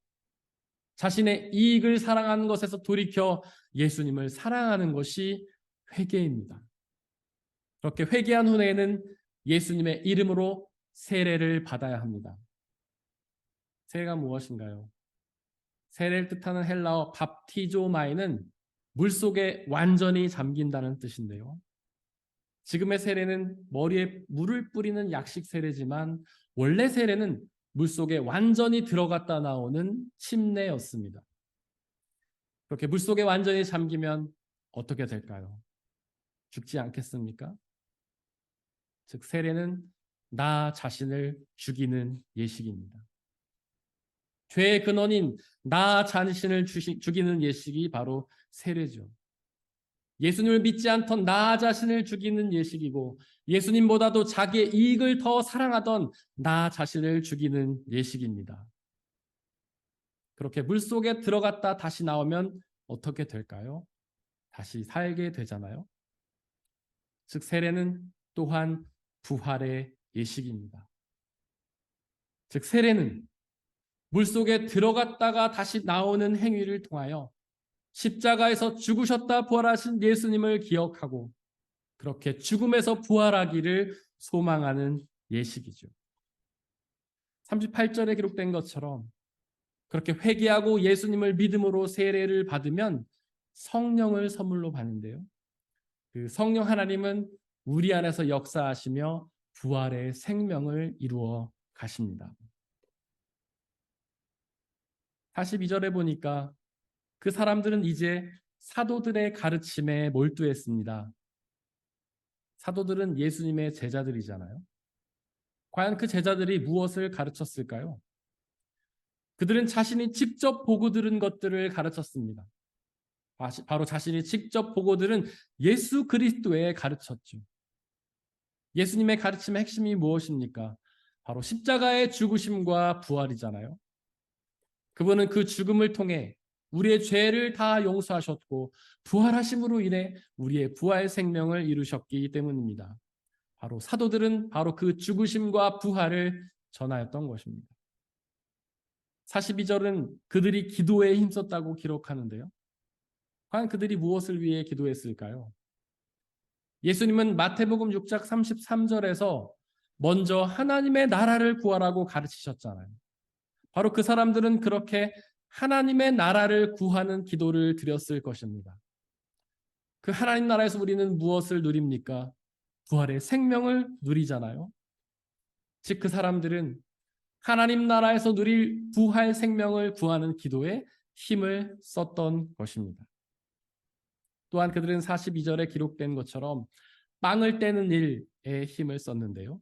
자신의 이익을 사랑하는 것에서 돌이켜 예수님을 사랑하는 것이 회개입니다. 그렇게 회개한 후에는 예수님의 이름으로 세례를 받아야 합니다. 세례가 무엇인가요? 세례를 뜻하는 헬라어 밥티조마이는 물속에 완전히 잠긴다는 뜻인데요. 지금의 세례는 머리에 물을 뿌리는 약식 세례지만 원래 세례는 물속에 완전히 들어갔다 나오는 침례였습니다. 그렇게 물속에 완전히 잠기면 어떻게 될까요? 죽지 않겠습니까? 즉 세례는 나 자신을 죽이는 예식입니다. 죄의 근원인 나 자신을 죽이는 예식이 바로 세례죠. 예수님을 믿지 않던 나 자신을 죽이는 예식이고 예수님보다도 자기의 이익을 더 사랑하던 나 자신을 죽이는 예식입니다. 그렇게 물속에 들어갔다 다시 나오면 어떻게 될까요? 다시 살게 되잖아요. 즉 세례는 또한 부활의 예식입니다. 즉 세례는 물속에 들어갔다가 다시 나오는 행위를 통하여 십자가에서 죽으셨다 부활하신 예수님을 기억하고 그렇게 죽음에서 부활하기를 소망하는 예식이죠. 38절에 기록된 것처럼 그렇게 회개하고 예수님을 믿음으로 세례를 받으면 성령을 선물로 받는데요. 그 성령 하나님은 우리 안에서 역사하시며 부활의 생명을 이루어 가십니다. 42절에 보니까 그 사람들은 이제 사도들의 가르침에 몰두했습니다. 사도들은 예수님의 제자들이잖아요. 과연 그 제자들이 무엇을 가르쳤을까요? 그들은 자신이 직접 보고 들은 것들을 가르쳤습니다. 바로 자신이 직접 보고 들은 예수 그리스도에 가르쳤죠. 예수님의 가르침의 핵심이 무엇입니까? 바로 십자가의 죽으심과 부활이잖아요. 그분은 그 죽음을 통해 우리의 죄를 다 용서하셨고 부활하심으로 인해 우리의 부활 생명을 이루셨기 때문입니다. 바로 사도들은 바로 그 죽으심과 부활을 전하였던 것입니다. 42절은 그들이 기도에 힘썼다고 기록하는데요. 과연 그들이 무엇을 위해 기도했을까요? 예수님은 마태복음 6장 33절에서 먼저 하나님의 나라를 구하라고 가르치셨잖아요. 바로 그 사람들은 그렇게 하나님의 나라를 구하는 기도를 드렸을 것입니다. 그 하나님 나라에서 우리는 무엇을 누립니까? 부활의 생명을 누리잖아요. 즉 그 사람들은 하나님 나라에서 누릴 부활 생명을 구하는 기도에 힘을 썼던 것입니다. 또한 그들은 42절에 기록된 것처럼 빵을 떼는 일에 힘을 썼는데요.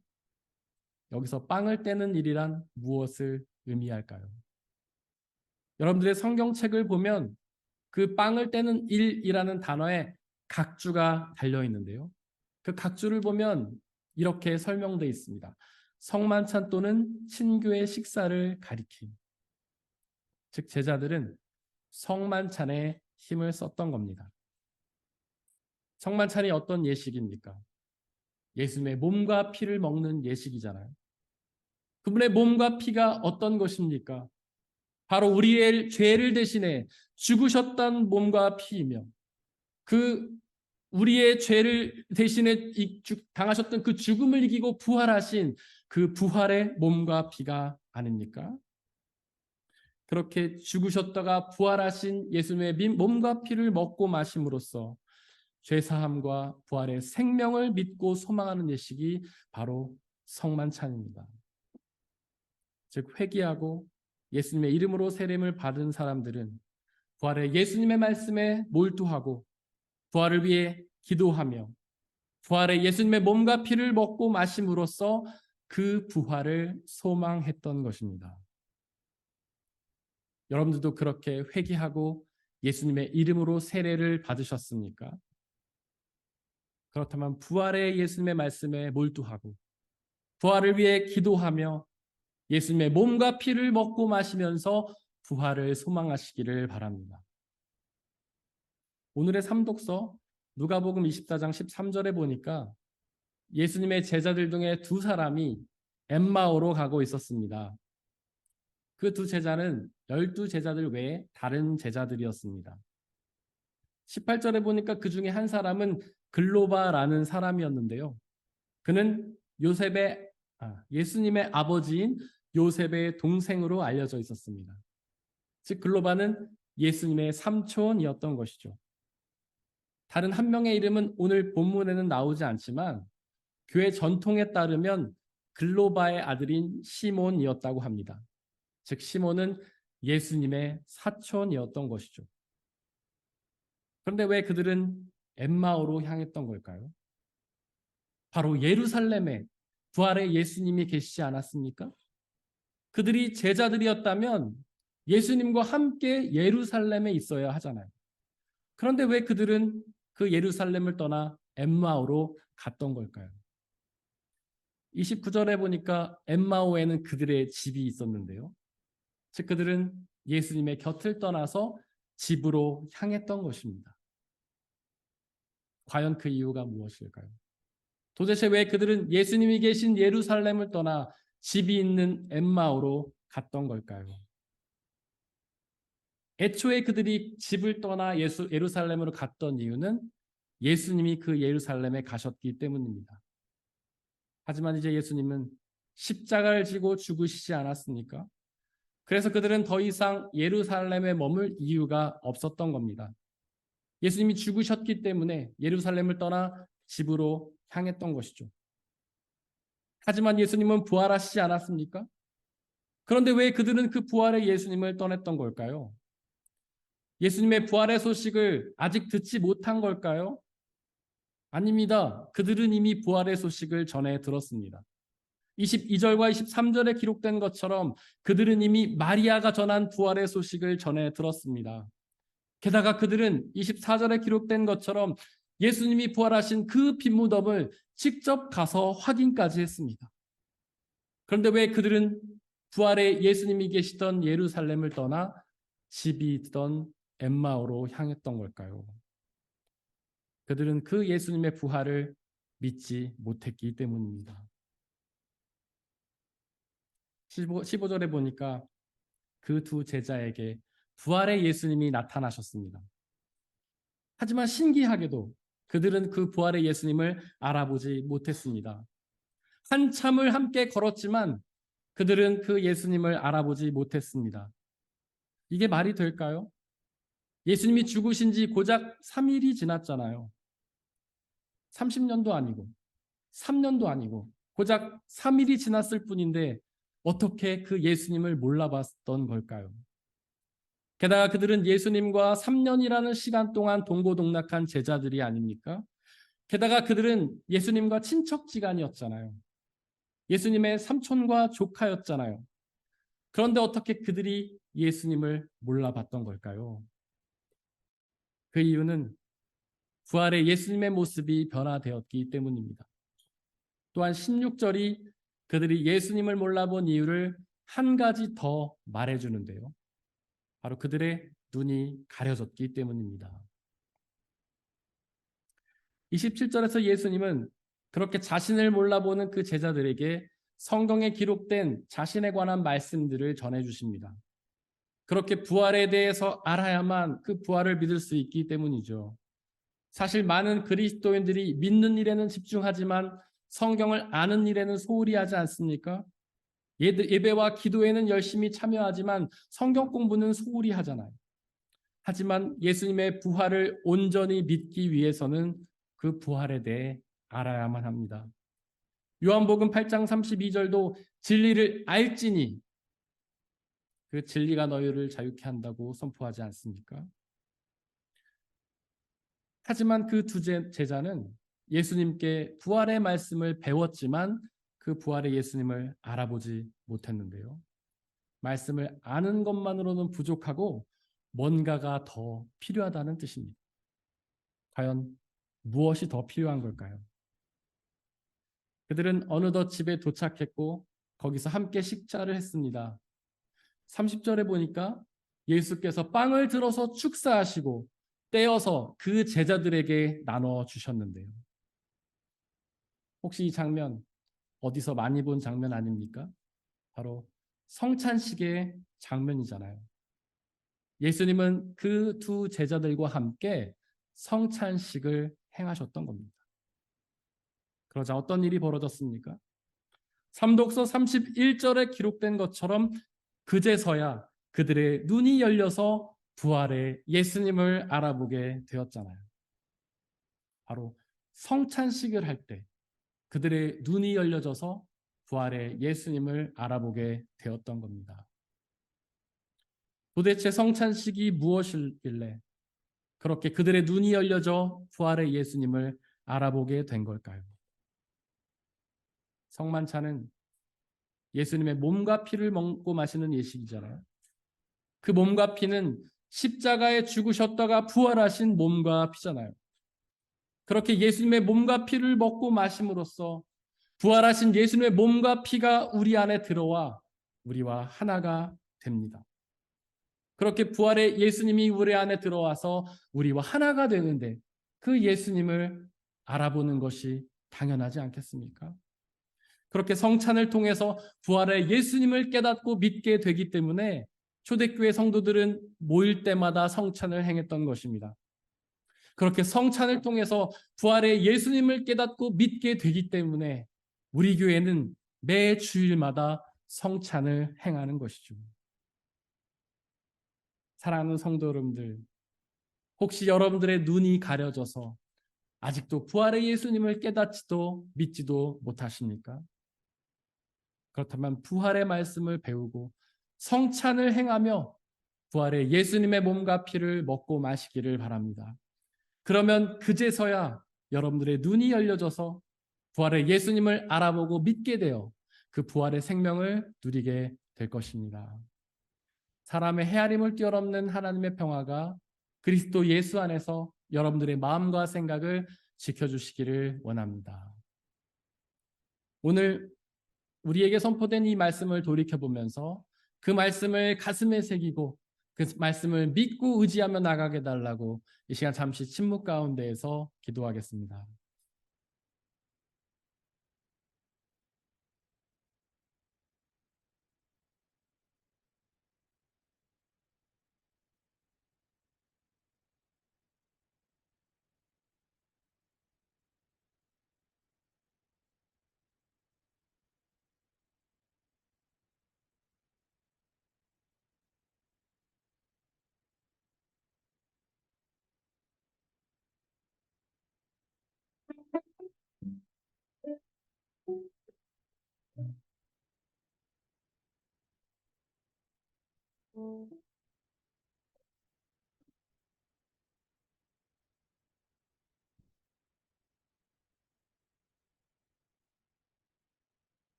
여기서 빵을 떼는 일이란 무엇을 의미할까요? 여러분들의 성경책을 보면 그 빵을 떼는 일이라는 단어에 각주가 달려 있는데요. 그 각주를 보면 이렇게 설명되어 있습니다. 성만찬 또는 친교의 식사를 가리킴. 즉 제자들은 성만찬에 힘을 썼던 겁니다. 성만찬이 어떤 예식입니까? 예수님의 몸과 피를 먹는 예식이잖아요. 그분의 몸과 피가 어떤 것입니까? 바로 우리의 죄를 대신해 죽으셨던 몸과 피이며 그 우리의 죄를 대신해 당하셨던 그 죽음을 이기고 부활하신 그 부활의 몸과 피가 아닙니까? 그렇게 죽으셨다가 부활하신 예수님의 몸과 피를 먹고 마심으로써 죄사함과 부활의 생명을 믿고 소망하는 예식이 바로 성만찬입니다. 즉 회개하고 예수님의 이름으로 세례를 받은 사람들은 부활의 예수님의 말씀에 몰두하고 부활을 위해 기도하며 부활의 예수님의 몸과 피를 먹고 마심으로써 그 부활을 소망했던 것입니다. 여러분들도 그렇게 회개하고 예수님의 이름으로 세례를 받으셨습니까? 그렇다면 부활의 예수님의 말씀에 몰두하고 부활을 위해 기도하며 예수님의 몸과 피를 먹고 마시면서 부활을 소망하시기를 바랍니다. 오늘의 삼독서 누가복음 24장 13절에 보니까 예수님의 제자들 중에 두 사람이 엠마오로 가고 있었습니다. 그 두 제자는 12제자들 외에 다른 제자들이었습니다. 18절에 보니까 그 중에 한 사람은 글로바라는 사람이었는데요. 그는 예수님의 아버지인 요셉의 동생으로 알려져 있었습니다. 즉 글로바는 예수님의 삼촌이었던 것이죠. 다른 한 명의 이름은 오늘 본문에는 나오지 않지만 교회 전통에 따르면 글로바의 아들인 시몬이었다고 합니다. 즉 시몬은 예수님의 사촌이었던 것이죠. 그런데 왜 그들은 엠마오로 향했던 걸까요? 바로 예루살렘에 부활의 예수님이 계시지 않았습니까? 그들이 제자들이었다면 예수님과 함께 예루살렘에 있어야 하잖아요. 그런데 왜 그들은 그 예루살렘을 떠나 엠마오로 갔던 걸까요? 29절에 보니까 엠마오에는 그들의 집이 있었는데요. 즉 그들은 예수님의 곁을 떠나서 집으로 향했던 것입니다. 과연 그 이유가 무엇일까요? 도대체 왜 그들은 예수님이 계신 예루살렘을 떠나 집이 있는 엠마오로 갔던 걸까요? 애초에 그들이 집을 떠나 예루살렘으로 갔던 이유는 예수님이 그 예루살렘에 가셨기 때문입니다. 하지만 이제 예수님은 십자가를 지고 죽으시지 않았습니까? 그래서 그들은 더 이상 예루살렘에 머물 이유가 없었던 겁니다. 예수님이 죽으셨기 때문에 예루살렘을 떠나 집으로 향했던 것이죠. 하지만 예수님은 부활하시지 않았습니까? 그런데 왜 그들은 그 부활의 예수님을 떠났던 걸까요? 예수님의 부활의 소식을 아직 듣지 못한 걸까요? 아닙니다. 그들은 이미 부활의 소식을 전해 들었습니다. 22절과 23절에 기록된 것처럼 그들은 이미 마리아가 전한 부활의 소식을 전해 들었습니다. 게다가 그들은 24절에 기록된 것처럼 예수님이 부활하신 그 빈무덤을 직접 가서 확인까지 했습니다. 그런데 왜 그들은 부활의 예수님이 계시던 예루살렘을 떠나 집이 있던 엠마오로 향했던 걸까요? 그들은 그 예수님의 부활을 믿지 못했기 때문입니다. 15절에 보니까 그 두 제자에게 부활의 예수님이 나타나셨습니다. 하지만 신기하게도 그들은 그 부활의 예수님을 알아보지 못했습니다. 한참을 함께 걸었지만 그들은 그 예수님을 알아보지 못했습니다. 이게 말이 될까요? 예수님이 죽으신 지 고작 3일이 지났잖아요. 30년도 아니고 3년도 아니고 고작 3일이 지났을 뿐인데 어떻게 그 예수님을 몰라봤던 걸까요? 게다가 그들은 예수님과 3년이라는 시간 동안 동고동락한 제자들이 아닙니까? 게다가 그들은 예수님과 친척지간이었잖아요. 예수님의 삼촌과 조카였잖아요. 그런데 어떻게 그들이 예수님을 몰라봤던 걸까요? 그 이유는 부활의 예수님의 모습이 변화되었기 때문입니다. 또한 16절이 그들이 예수님을 몰라본 이유를 한 가지 더 말해주는데요. 바로 그들의 눈이 가려졌기 때문입니다. 27절에서 예수님은 그렇게 자신을 몰라보는 그 제자들에게 성경에 기록된 자신에 관한 말씀들을 전해주십니다. 그렇게 부활에 대해서 알아야만 그 부활을 믿을 수 있기 때문이죠. 사실 많은 그리스도인들이 믿는 일에는 집중하지만 성경을 아는 일에는 소홀히 하지 않습니까? 예배와 기도에는 열심히 참여하지만 성경 공부는 소홀히 하잖아요. 하지만 예수님의 부활을 온전히 믿기 위해서는 그 부활에 대해 알아야만 합니다. 요한복음 8장 32절도 진리를 알지니 그 진리가 너희를 자유케 한다고 선포하지 않습니까? 하지만 그 두 제자는 예수님께 부활의 말씀을 배웠지만 그 부활의 예수님을 알아보지 못했는데요. 말씀을 아는 것만으로는 부족하고 뭔가가 더 필요하다는 뜻입니다. 과연 무엇이 더 필요한 걸까요? 그들은 어느덧 집에 도착했고 거기서 함께 식사를 했습니다. 30절에 보니까 예수께서 빵을 들어서 축사하시고 떼어서 그 제자들에게 나눠 주셨는데요. 혹시 이 장면 어디서 많이 본 장면 아닙니까? 바로 성찬식의 장면이잖아요. 예수님은 그 두 제자들과 함께 성찬식을 행하셨던 겁니다. 그러자 어떤 일이 벌어졌습니까? 삼독서 31절에 기록된 것처럼 그제서야 그들의 눈이 열려서 부활의 예수님을 알아보게 되었잖아요. 바로 성찬식을 할 때 그들의 눈이 열려져서 부활의 예수님을 알아보게 되었던 겁니다. 도대체 성찬식이 무엇이길래 그렇게 그들의 눈이 열려져 부활의 예수님을 알아보게 된 걸까요? 성만찬은 예수님의 몸과 피를 먹고 마시는 예식이잖아요. 그 몸과 피는 십자가에 죽으셨다가 부활하신 몸과 피잖아요. 그렇게 예수님의 몸과 피를 먹고 마심으로써 부활하신 예수님의 몸과 피가 우리 안에 들어와 우리와 하나가 됩니다. 그렇게 부활의 예수님이 우리 안에 들어와서 우리와 하나가 되는데 그 예수님을 알아보는 것이 당연하지 않겠습니까? 그렇게 성찬을 통해서 부활의 예수님을 깨닫고 믿게 되기 때문에 초대교회 성도들은 모일 때마다 성찬을 행했던 것입니다. 그렇게 성찬을 통해서 부활의 예수님을 깨닫고 믿게 되기 때문에 우리 교회는 매 주일마다 성찬을 행하는 것이죠. 사랑하는 성도 여러분들, 혹시 여러분들의 눈이 가려져서 아직도 부활의 예수님을 깨닫지도 믿지도 못하십니까? 그렇다면 부활의 말씀을 배우고 성찬을 행하며 부활의 예수님의 몸과 피를 먹고 마시기를 바랍니다. 그러면 그제서야 여러분들의 눈이 열려져서 부활의 예수님을 알아보고 믿게 되어 그 부활의 생명을 누리게 될 것입니다. 사람의 헤아림을 뛰어넘는 하나님의 평화가 그리스도 예수 안에서 여러분들의 마음과 생각을 지켜주시기를 원합니다. 오늘 우리에게 선포된 이 말씀을 돌이켜보면서 그 말씀을 가슴에 새기고 그 말씀을 믿고 의지하며 나가게 달라고 이 시간 잠시 침묵 가운데에서 기도하겠습니다.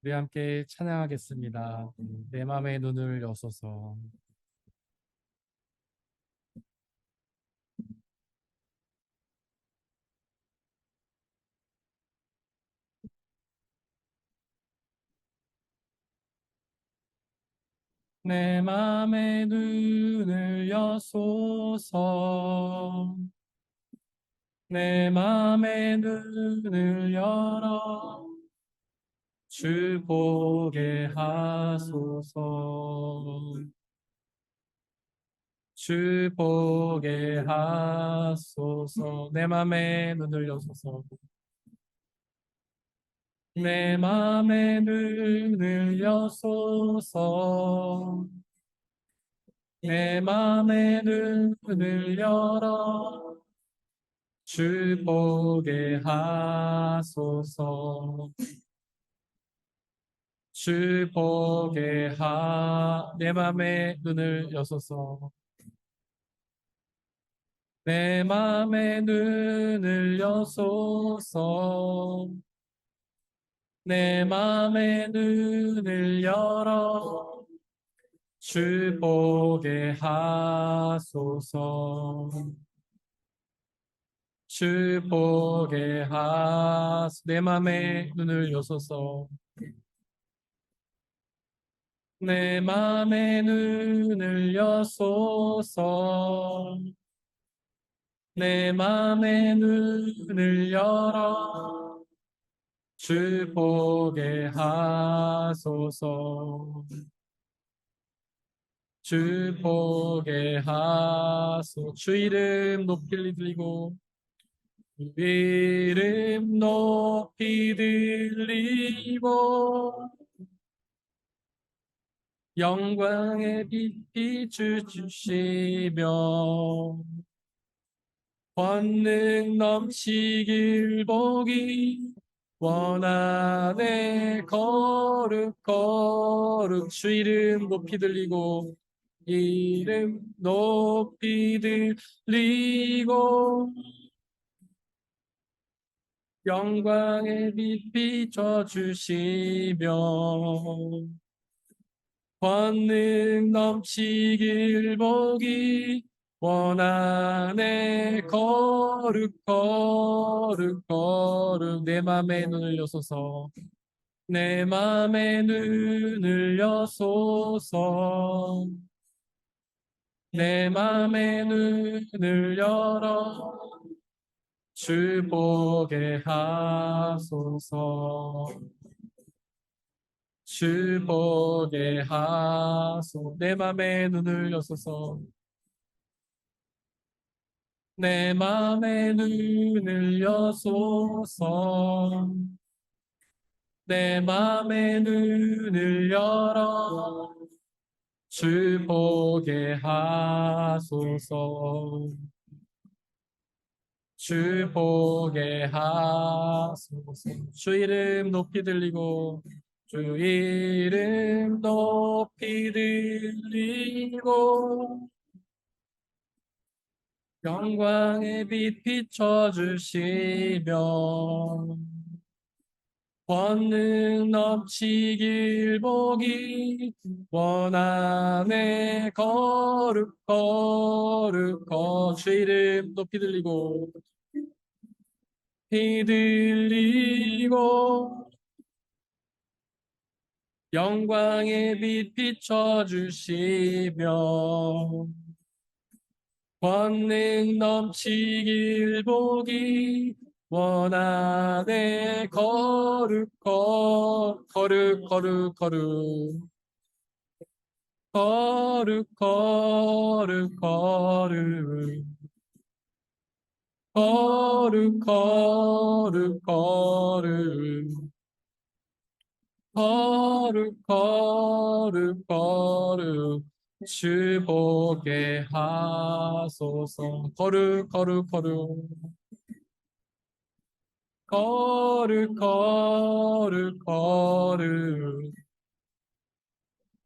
우리 함께 찬양하겠습니다. 내 맘의 눈을 여소서. 내 맘의 눈을 여소서. 내 맘의 눈을 열어 주 보게 하소서. 주 보게 하소서. 내 맘의 눈을 여소서. 내 맘의 눈을 여소서. 내 맘의 눈을 열어 주 보게 하소서. 주 보게 내 맘의 눈을 여소서. 내 맘의 눈을 여소서. 내 맘의 눈을 열어 주 보게 하소서. 주 보게 내 맘의 눈을 여소서. 내 맘의 눈을 여소서. 내 맘의 눈을 열어 주 보게 하소서. 주 보게 주 이름 높이 들리고 주 이름 높이 들리고 영광의 빛 비추시며 권능 넘치길 보기 원하네. 거룩 주 이름 높이 들리고 이름 높이 들리고 영광의 빛 비춰주시며 권능 넘치길 보기 원하네. 거룩 내 맘의 눈을 여소서. 내 맘의 눈을 여소서. 내 맘의 눈을 열어 주 보게 하소서. 주 보게 내 맘의 눈을 여소서. 내 맘의 눈을 여소서. 내 맘의 눈을 열어 주 보게 하소서. 주 보게 하소서. 주 이름 높이 들리고 주 이름 높이 들리고 영광의 빛 비춰주시며 권능 넘치길 보기 원하네. 주 이름 높이 들리고 영광의 빛 비춰주시며 권능 넘치길 보기 원하네. 거룩 주 보게 하소서. 거룩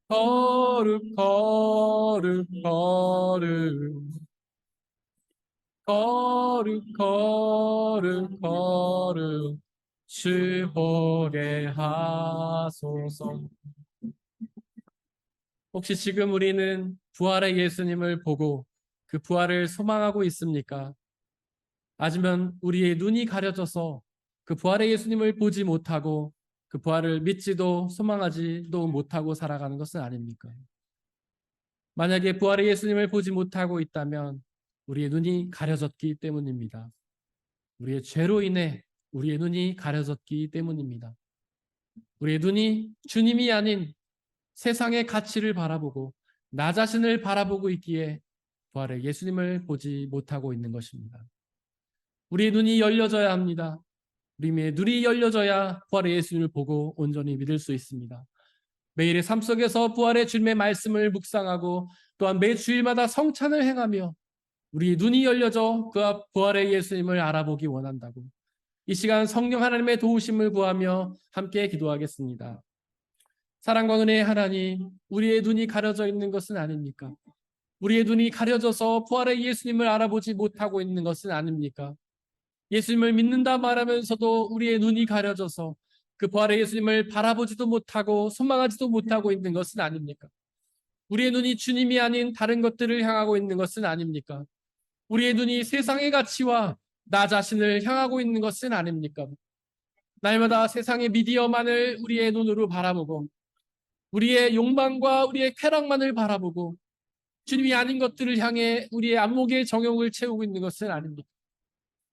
거룩 거룩 거룩 주 보게 하소서. 혹시 지금 우리는 부활의 예수님을 보고 그 부활을 소망하고 있습니까? 아니면 우리의 눈이 가려져서 그 부활의 예수님을 보지 못하고 그 부활을 믿지도 소망하지도 못하고 살아가는 것은 아닙니까? 만약에 부활의 예수님을 보지 못하고 있다면 우리의 눈이 가려졌기 때문입니다. 우리의 죄로 인해 우리의 눈이 가려졌기 때문입니다. 우리의 눈이 주님이 아닌 세상의 가치를 바라보고 나 자신을 바라보고 있기에 부활의 예수님을 보지 못하고 있는 것입니다. 우리의 눈이 열려져야 합니다. 우리의 눈이 열려져야 부활의 예수님을 보고 온전히 믿을 수 있습니다. 매일의 삶 속에서 부활의 주님의 말씀을 묵상하고 또한 매 주일마다 성찬을 행하며 우리 눈이 열려져 그 부활의 예수님을 알아보기 원한다고 이 시간 성령 하나님의 도우심을 구하며 함께 기도하겠습니다. 사랑과 은혜의 하나님, 우리의 눈이 가려져 있는 것은 아닙니까? 우리의 눈이 가려져서 부활의 예수님을 알아보지 못하고 있는 것은 아닙니까? 예수님을 믿는다 말하면서도 우리의 눈이 가려져서 그 부활의 예수님을 바라보지도 못하고 소망하지도 못하고 있는 것은 아닙니까? 우리의 눈이 주님이 아닌 다른 것들을 향하고 있는 것은 아닙니까? 우리의 눈이 세상의 가치와 나 자신을 향하고 있는 것은 아닙니까? 날마다 세상의 미디어만을 우리의 눈으로 바라보고 우리의 욕망과 우리의 쾌락만을 바라보고 주님이 아닌 것들을 향해 우리의 안목의 정욕을 채우고 있는 것은 아닙니까?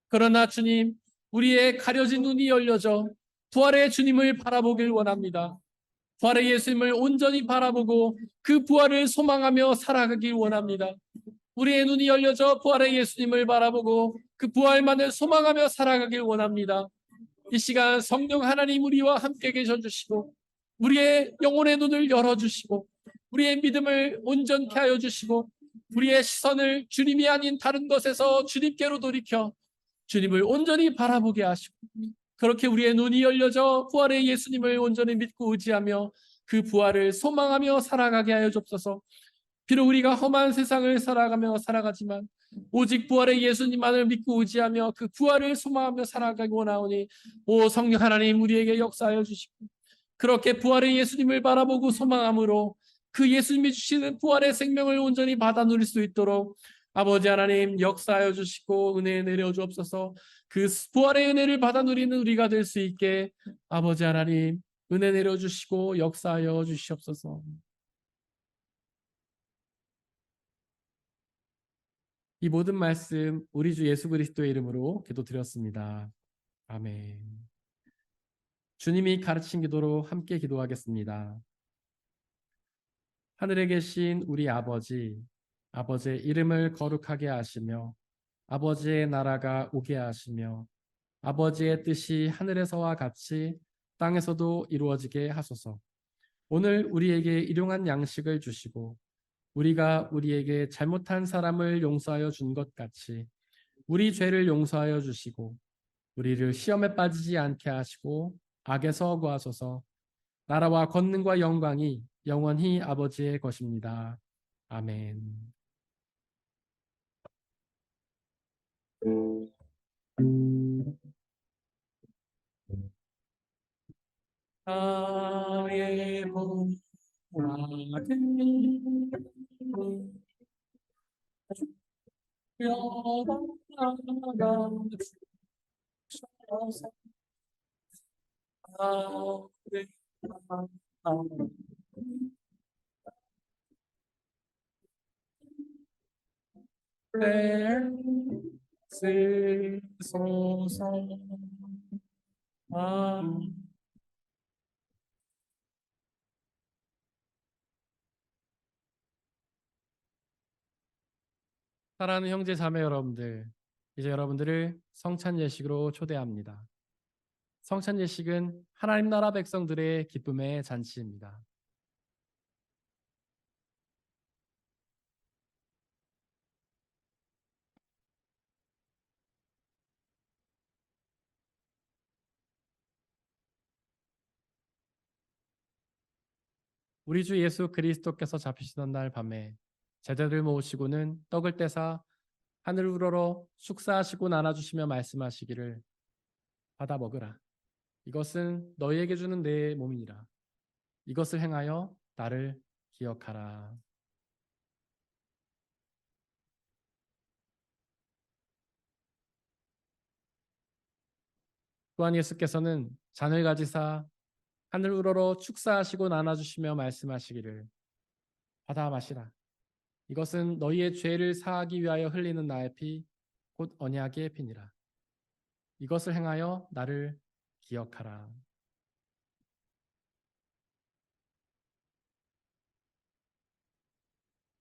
그러나 주님, 우리의 가려진 눈이 열려져 부활의 주님을 바라보길 원합니다. 부활의 예수님을 온전히 바라보고 그 부활을 소망하며 살아가길 원합니다. 우리의 눈이 열려져 부활의 예수님을 바라보고 그 부활만을 소망하며 살아가길 원합니다. 이 시간 성령 하나님 우리와 함께 계셔 주시고 우리의 영혼의 눈을 열어주시고 우리의 믿음을 온전케 하여 주시고 우리의 시선을 주님이 아닌 다른 것에서 주님께로 돌이켜 주님을 온전히 바라보게 하시고 그렇게 우리의 눈이 열려져 부활의 예수님을 온전히 믿고 의지하며 그 부활을 소망하며 살아가게 하여 주옵소서. 비록 우리가 험한 세상을 살아가며 살아가지만 오직 부활의 예수님만을 믿고 의지하며 그 부활을 소망하며 살아가기 원하오니 오 성령 하나님 우리에게 역사하여 주시고 그렇게 부활의 예수님을 바라보고 소망함으로 그 예수님이 주시는 부활의 생명을 온전히 받아 누릴 수 있도록 아버지 하나님 역사하여 주시고 은혜 내려 주옵소서. 그 부활의 은혜를 받아 누리는 우리가 될 수 있게 아버지 하나님 은혜 내려 주시고 역사하여 주시옵소서. 이 모든 말씀 우리 주 예수 그리스도의 이름으로 기도드렸습니다. 아멘. 주님이 가르친 기도로 함께 기도하겠습니다. 하늘에 계신 우리 아버지, 아버지의 이름을 거룩하게 하시며 아버지의 나라가 오게 하시며 아버지의 뜻이 하늘에서와 같이 땅에서도 이루어지게 하소서. 오늘 우리에게 일용할 양식을 주시고 우리가 우리에게 잘못한 사람을 용서하여 준 것 같이 우리 죄를 용서하여 주시고 우리를 시험에 빠지지 않게 하시고 악에서 구하소서. 나라와 권능과 영광이 영원히 아버지의 것입니다. 아멘. 나의 모든 여봐가 주셔서 쓰소서. 사랑하는 형제 자매 여러분들, 이제 여러분들을 성찬 예식으로 초대합니다. 성찬 예식은 하나님 나라 백성들의 기쁨의 잔치입니다. 우리 주 예수 그리스도께서 잡히시던 날 밤에 제자들 모으시고는 떡을 떼사 하늘 우러러 축사하시고 나눠주시며 말씀하시기를 받아 먹으라. 이것은 너희에게 주는 내 몸이니라. 이것을 행하여 나를 기억하라. 또한 예수께서는 잔을 가지사 하늘 우러러 축사하시고 나눠주시며 말씀하시기를 받아 마시라. 이것은 너희의 죄를 사하기 위하여 흘리는 나의 피, 곧 언약의 피니라. 이것을 행하여 나를 기억하라.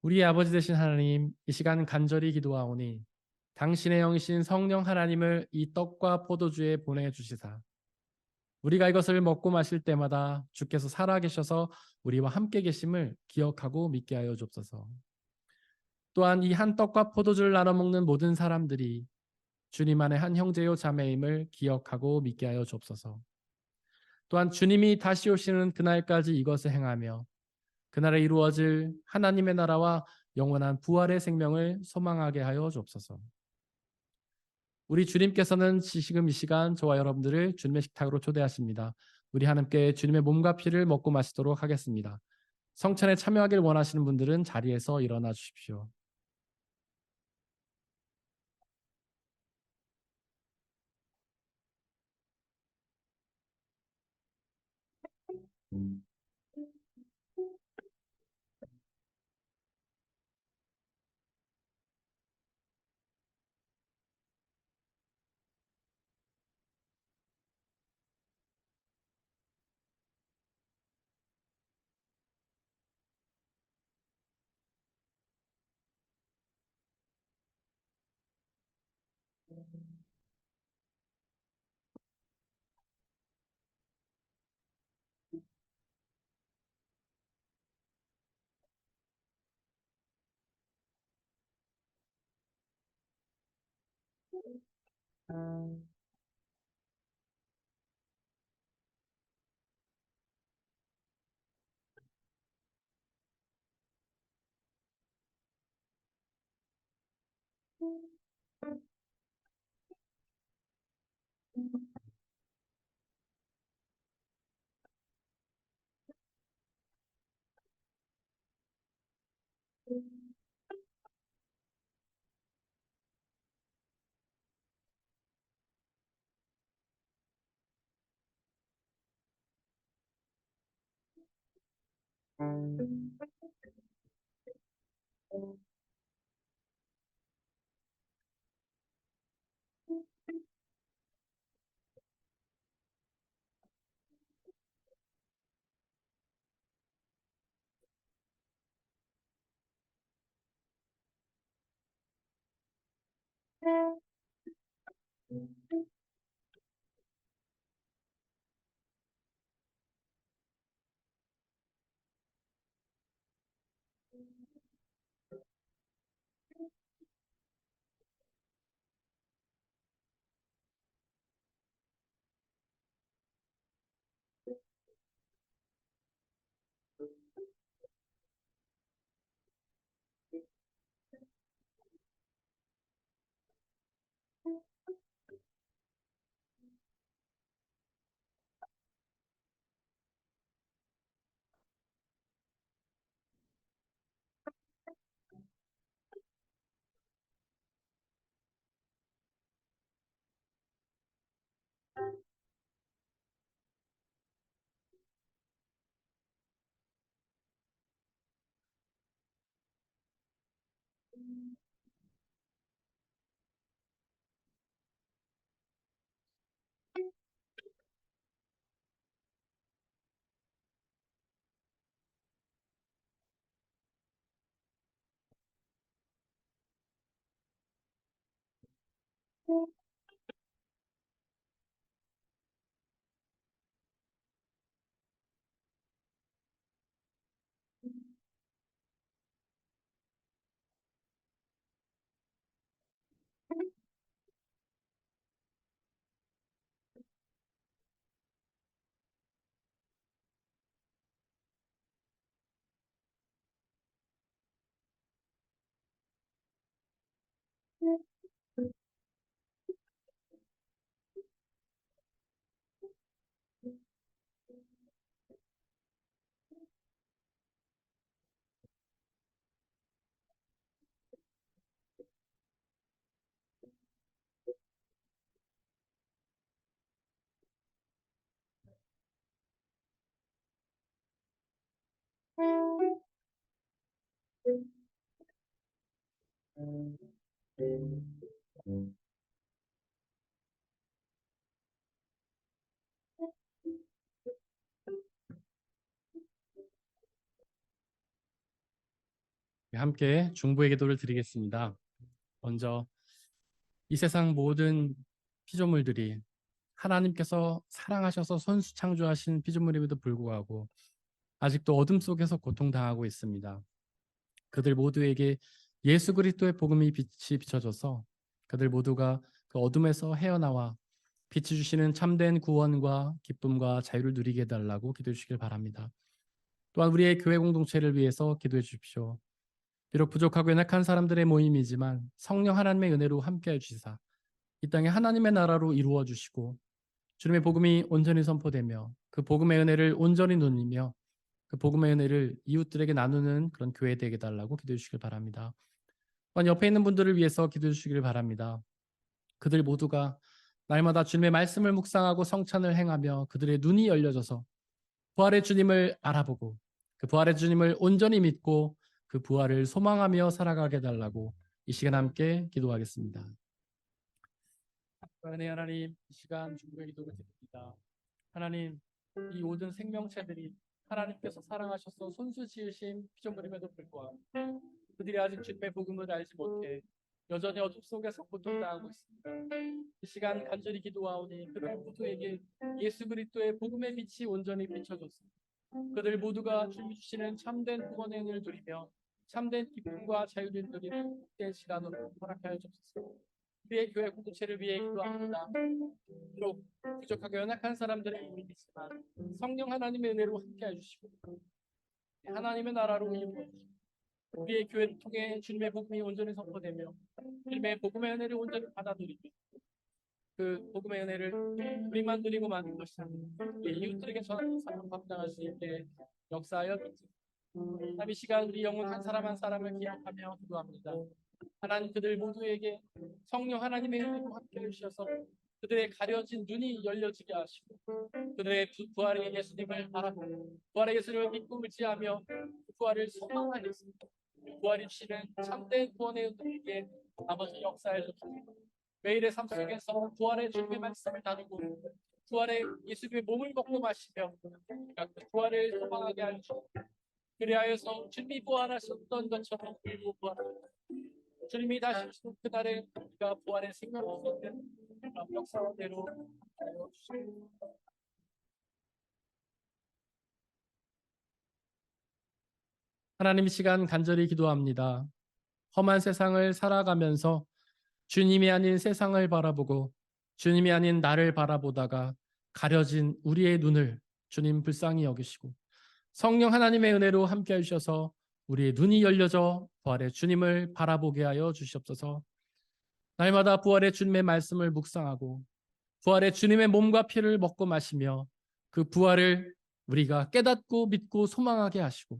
우리의 아버지 되신 하나님, 이 시간 간절히 기도하오니 당신의 영이신 성령 하나님을 이 떡과 포도주에 보내주시사 우리가 이것을 먹고 마실 때마다 주께서 살아계셔서 우리와 함께 계심을 기억하고 믿게 하여 주옵소서. 또한 이 한 떡과 포도주를 나눠 먹는 모든 사람들이 주님 안에 한 형제요 자매임을 기억하고 믿게 하여 주옵소서. 또한 주님이 다시 오시는 그날까지 이것을 행하며 그날에 이루어질 하나님의 나라와 영원한 부활의 생명을 소망하게 하여 주옵소서. 우리 주님께서는 지금 이 시간 저와 여러분들을 주님의 식탁으로 초대하십니다. 우리 함께 주님의 몸과 피를 먹고 마시도록 하겠습니다. 성찬에 참여하길 원하시는 분들은 자리에서 일어나 주십시오. 함께 중보의 기도를 드리겠습니다. 먼저 이 세상 모든 피조물들이 하나님께서 사랑하셔서 선수 창조하신 피조물임에도 불구하고 아직도 어둠 속에서 고통당하고 있습니다. 그들 모두에게 예수 그리스도의 복음이 빛이 비춰져서 그들 모두가 그 어둠에서 헤어나와 빛이 주시는 참된 구원과 기쁨과 자유를 누리게 해달라고 기도해 주시길 바랍니다. 또한 우리의 교회 공동체를 위해서 기도해 주십시오. 비록 부족하고 연약한 사람들의 모임이지만 성령 하나님의 은혜로 함께해 주시사 이 땅에 하나님의 나라로 이루어 주시고 주님의 복음이 온전히 선포되며 그 복음의 은혜를 온전히 누리며 그 복음의 은혜를 이웃들에게 나누는 그런 교회 되게 해달라고 기도해 주시길 바랍니다. 또한 옆에 있는 분들을 위해서 기도해 주시길 바랍니다. 그들 모두가 날마다 주님의 말씀을 묵상하고 성찬을 행하며 그들의 눈이 열려져서 부활의 주님을 알아보고 그 부활의 주님을 온전히 믿고 그 부활을 소망하며 살아가게 해달라고 이 시간 함께 기도하겠습니다. 은혜 하나님, 이 시간 중보의 기도를 드립니다. 하나님, 이 모든 생명체들이 하나님께서 사랑하셔서 손수 지으신 피조물임에도 불구하고 그들이 아직 주님의 복음을 알지 못해 여전히 어둠 속에서 고통당하고 있습니다. 이 시간 간절히 기도하오니 그들 모두에게 예수 그리스도의 복음의 빛이 온전히 비춰졌습니다. 그들 모두가 주님이 주시는 참된 구원의 은혜를 누리며 참된 기쁨과 자유를 누리는 복된 시간으로 허락하여 주옵소서. 우리의 교회 공동체를 위해 기도합니다. 비록 부족하고 연약한 사람들의 힘이 있지만 성령 하나님의 은혜로 함께해 주시고 하나님의 나라로 이루어 주시고 우리의 교회를 통해 주님의 복음이 온전히 선포되며 주님의 복음의 은혜를 온전히 받아들이고 그 복음의 은혜를 우리만 누리고 마는 것이 아니라 이웃들에게 전하는 사명 감당할 수 있게 역사하여 주옵소서. 이 시간 우리 영혼 한 사람 한 사람을 기억하며 기도합니다. 하나님 그들 모두에게 성령 하나님의 은혜로 함께해 주셔서 그들의 가려진 눈이 열려지게 하시고 그들의 부활의 예수님을 바라보고 부활의 예수님을 믿고 의지하며 부활을 소망하였습니다. 부활이 주시는 참된 구원의 은혜에게 나머지 역사해 주옵소서. 매일의 삶 속에서 부활의 주님의 말씀을 나누고 부활의 예수님의 몸을 먹고 마시며 그 부활을 소망하게 하시고 그리하여서 주님이 부활하셨던 것처럼 우리도 부활합니다. 주님이 다시 오시는 그날에 우리가 부활의 생명을 얻는 역사대로 하여 주시옵소서. 하나님 시간 간절히 기도합니다. 험한 세상을 살아가면서 주님이 아닌 세상을 바라보고 주님이 아닌 나를 바라보다가 가려진 우리의 눈을 주님 불쌍히 여기시고 성령 하나님의 은혜로 함께 해주셔서 우리의 눈이 열려져 부활의 주님을 바라보게 하여 주시옵소서. 날마다 부활의 주님의 말씀을 묵상하고 부활의 주님의 몸과 피를 먹고 마시며 그 부활을 우리가 깨닫고 믿고 소망하게 하시고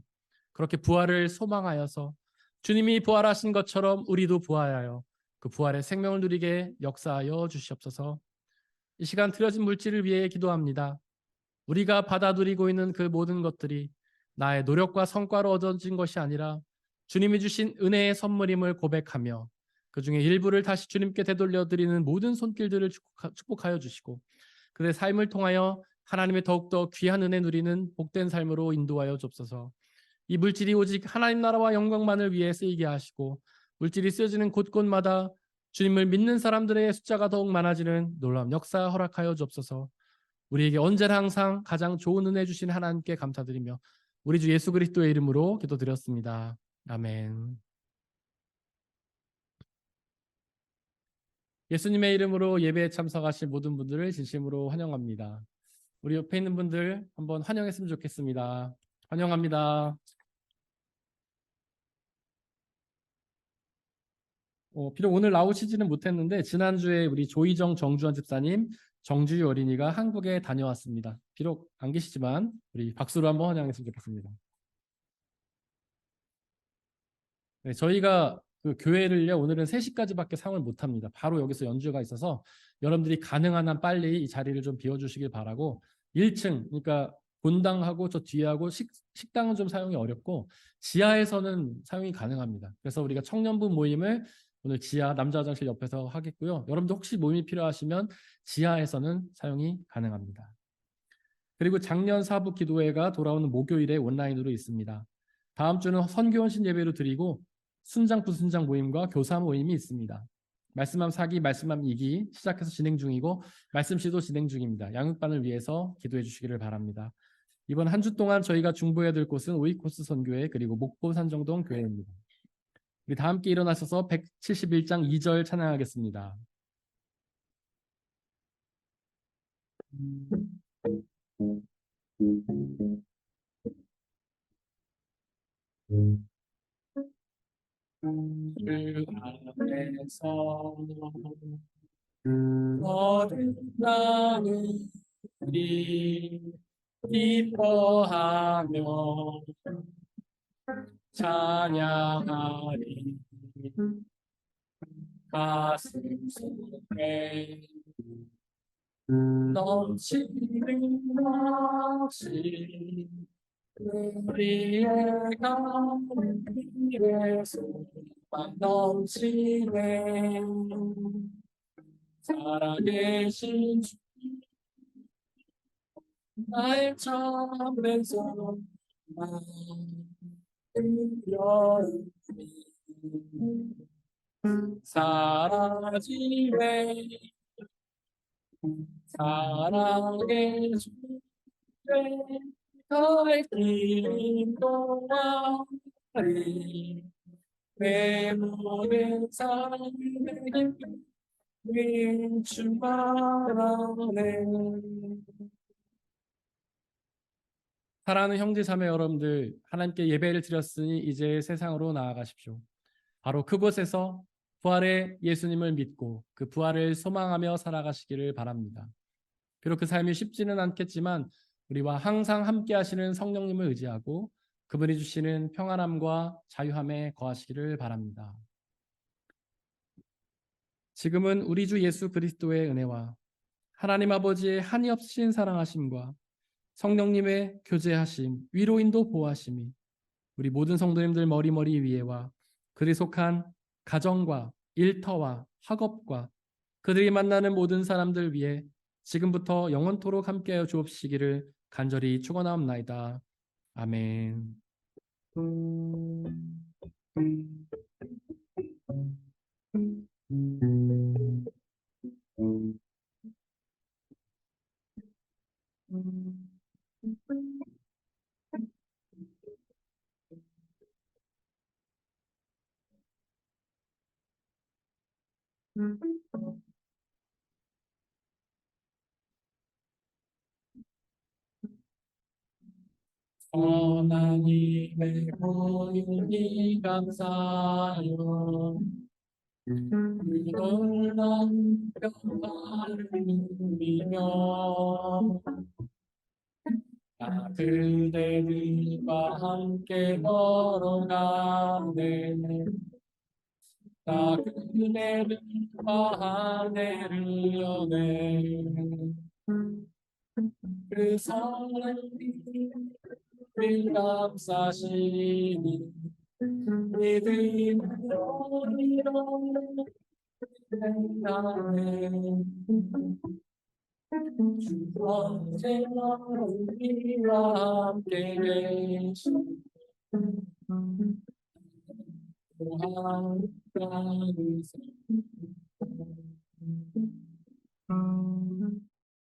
그렇게 부활을 소망하여서 주님이 부활하신 것처럼 우리도 부활하여 그 부활의 생명을 누리게 역사하여 주시옵소서. 이 시간 드려진 물질을 위해 기도합니다. 우리가 받아들이고 있는 그 모든 것들이 나의 노력과 성과로 얻어진 것이 아니라 주님이 주신 은혜의 선물임을 고백하며 그 중에 일부를 다시 주님께 되돌려 드리는 모든 손길들을 축복하여 주시고 그들의 삶을 통하여 하나님의 더욱더 귀한 은혜 누리는 복된 삶으로 인도하여 주옵소서. 이 물질이 오직 하나님 나라와 영광만을 위해 쓰이게 하시고 물질이 쓰여지는 곳곳마다 주님을 믿는 사람들의 숫자가 더욱 많아지는 놀라운 역사 허락하여 주옵소서. 우리에게 언제나 항상 가장 좋은 은혜 주신 하나님께 감사드리며 우리 주 예수 그리스도의 이름으로 기도드렸습니다. 아멘. 예수님의 이름으로 예배에 참석하신 모든 분들을 진심으로 환영합니다. 우리 옆에 있는 분들 한번 환영했으면 좋겠습니다. 환영합니다. 비록 오늘 나오시지는 못했는데 지난주에 우리 조희정 정주환 집사님, 정주유 어린이가 한국에 다녀왔습니다. 비록 안 계시지만 우리 박수로 한번 환영했으면 좋겠습니다. 네, 저희가 그 교회를요 오늘은 3시까지밖에 사용을 못합니다. 바로 여기서 연주가 있어서 여러분들이 가능한 한 빨리 이 자리를 좀 비워주시길 바라고 1층 그러니까 본당하고 저 뒤하고 식당은 좀 사용이 어렵고 지하에서는 사용이 가능합니다. 그래서 우리가 청년부 모임을 오늘 지하 남자 화장실 옆에서 하겠고요. 여러분들 혹시 모임이 필요하시면 지하에서는 사용이 가능합니다. 그리고 작년 사부 기도회가 돌아오는 목요일에 온라인으로 있습니다. 다음 주는 선교원신 예배로 드리고 순장 부순장 모임과 교사 모임이 있습니다. 말씀함 4기, 말씀함 2기 시작해서 진행 중이고 말씀시도 진행 중입니다. 양육반을 위해서 기도해 주시기를 바랍니다. 이번 한 주 동안 저희가 중보해야 될 곳은 오이코스 선교회 그리고 목포 산정동 교회입니다. 우리 다 함께 일어나셔서 171장 2절 찬양하겠습니다. 주 안에서 거듭나는 우리 기뻐하며 찬양하리 가슴 속에 넘치는 것이 우리의 가슴에서 넘치네 살아계신 주 나의 참된 소망 사라지네 사랑의 주에 갈길 동안이 내 모든 삶에게 주만하네. 사랑하는 형제 자매 여러분들, 하나님께 예배를 드렸으니 이제 세상으로 나아가십시오. 바로 그곳에서 부활의 예수님을 믿고 그 부활을 소망하며 살아가시기를 바랍니다. 비록 그 삶이 쉽지는 않겠지만 우리와 항상 함께 하시는 성령님을 의지하고 그분이 주시는 평안함과 자유함에 거하시기를 바랍니다. 지금은 우리 주 예수 그리스도의 은혜와 하나님 아버지의 한이 없으신 사랑하심과 성령님의 교제하심, 위로인도 보호하심이 우리 모든 성도님들 머리머리 위에와 그들이 속한 가정과 일터와 학업과 그들이 만나는 모든 사람들 위해 지금부터 영원토록 함께하여 주옵시기를 간절히 축원하옵나이다. 아멘. 하나님의 보혈이 감사하여 놀라운 평화를 누리며 나 그대들과 함께 걸어가네 나 그대들과 하늘을 여네 그 성령님을 감사시니 믿음으로 이뤄내네 주 언제나 우리와 함께 계시고 또한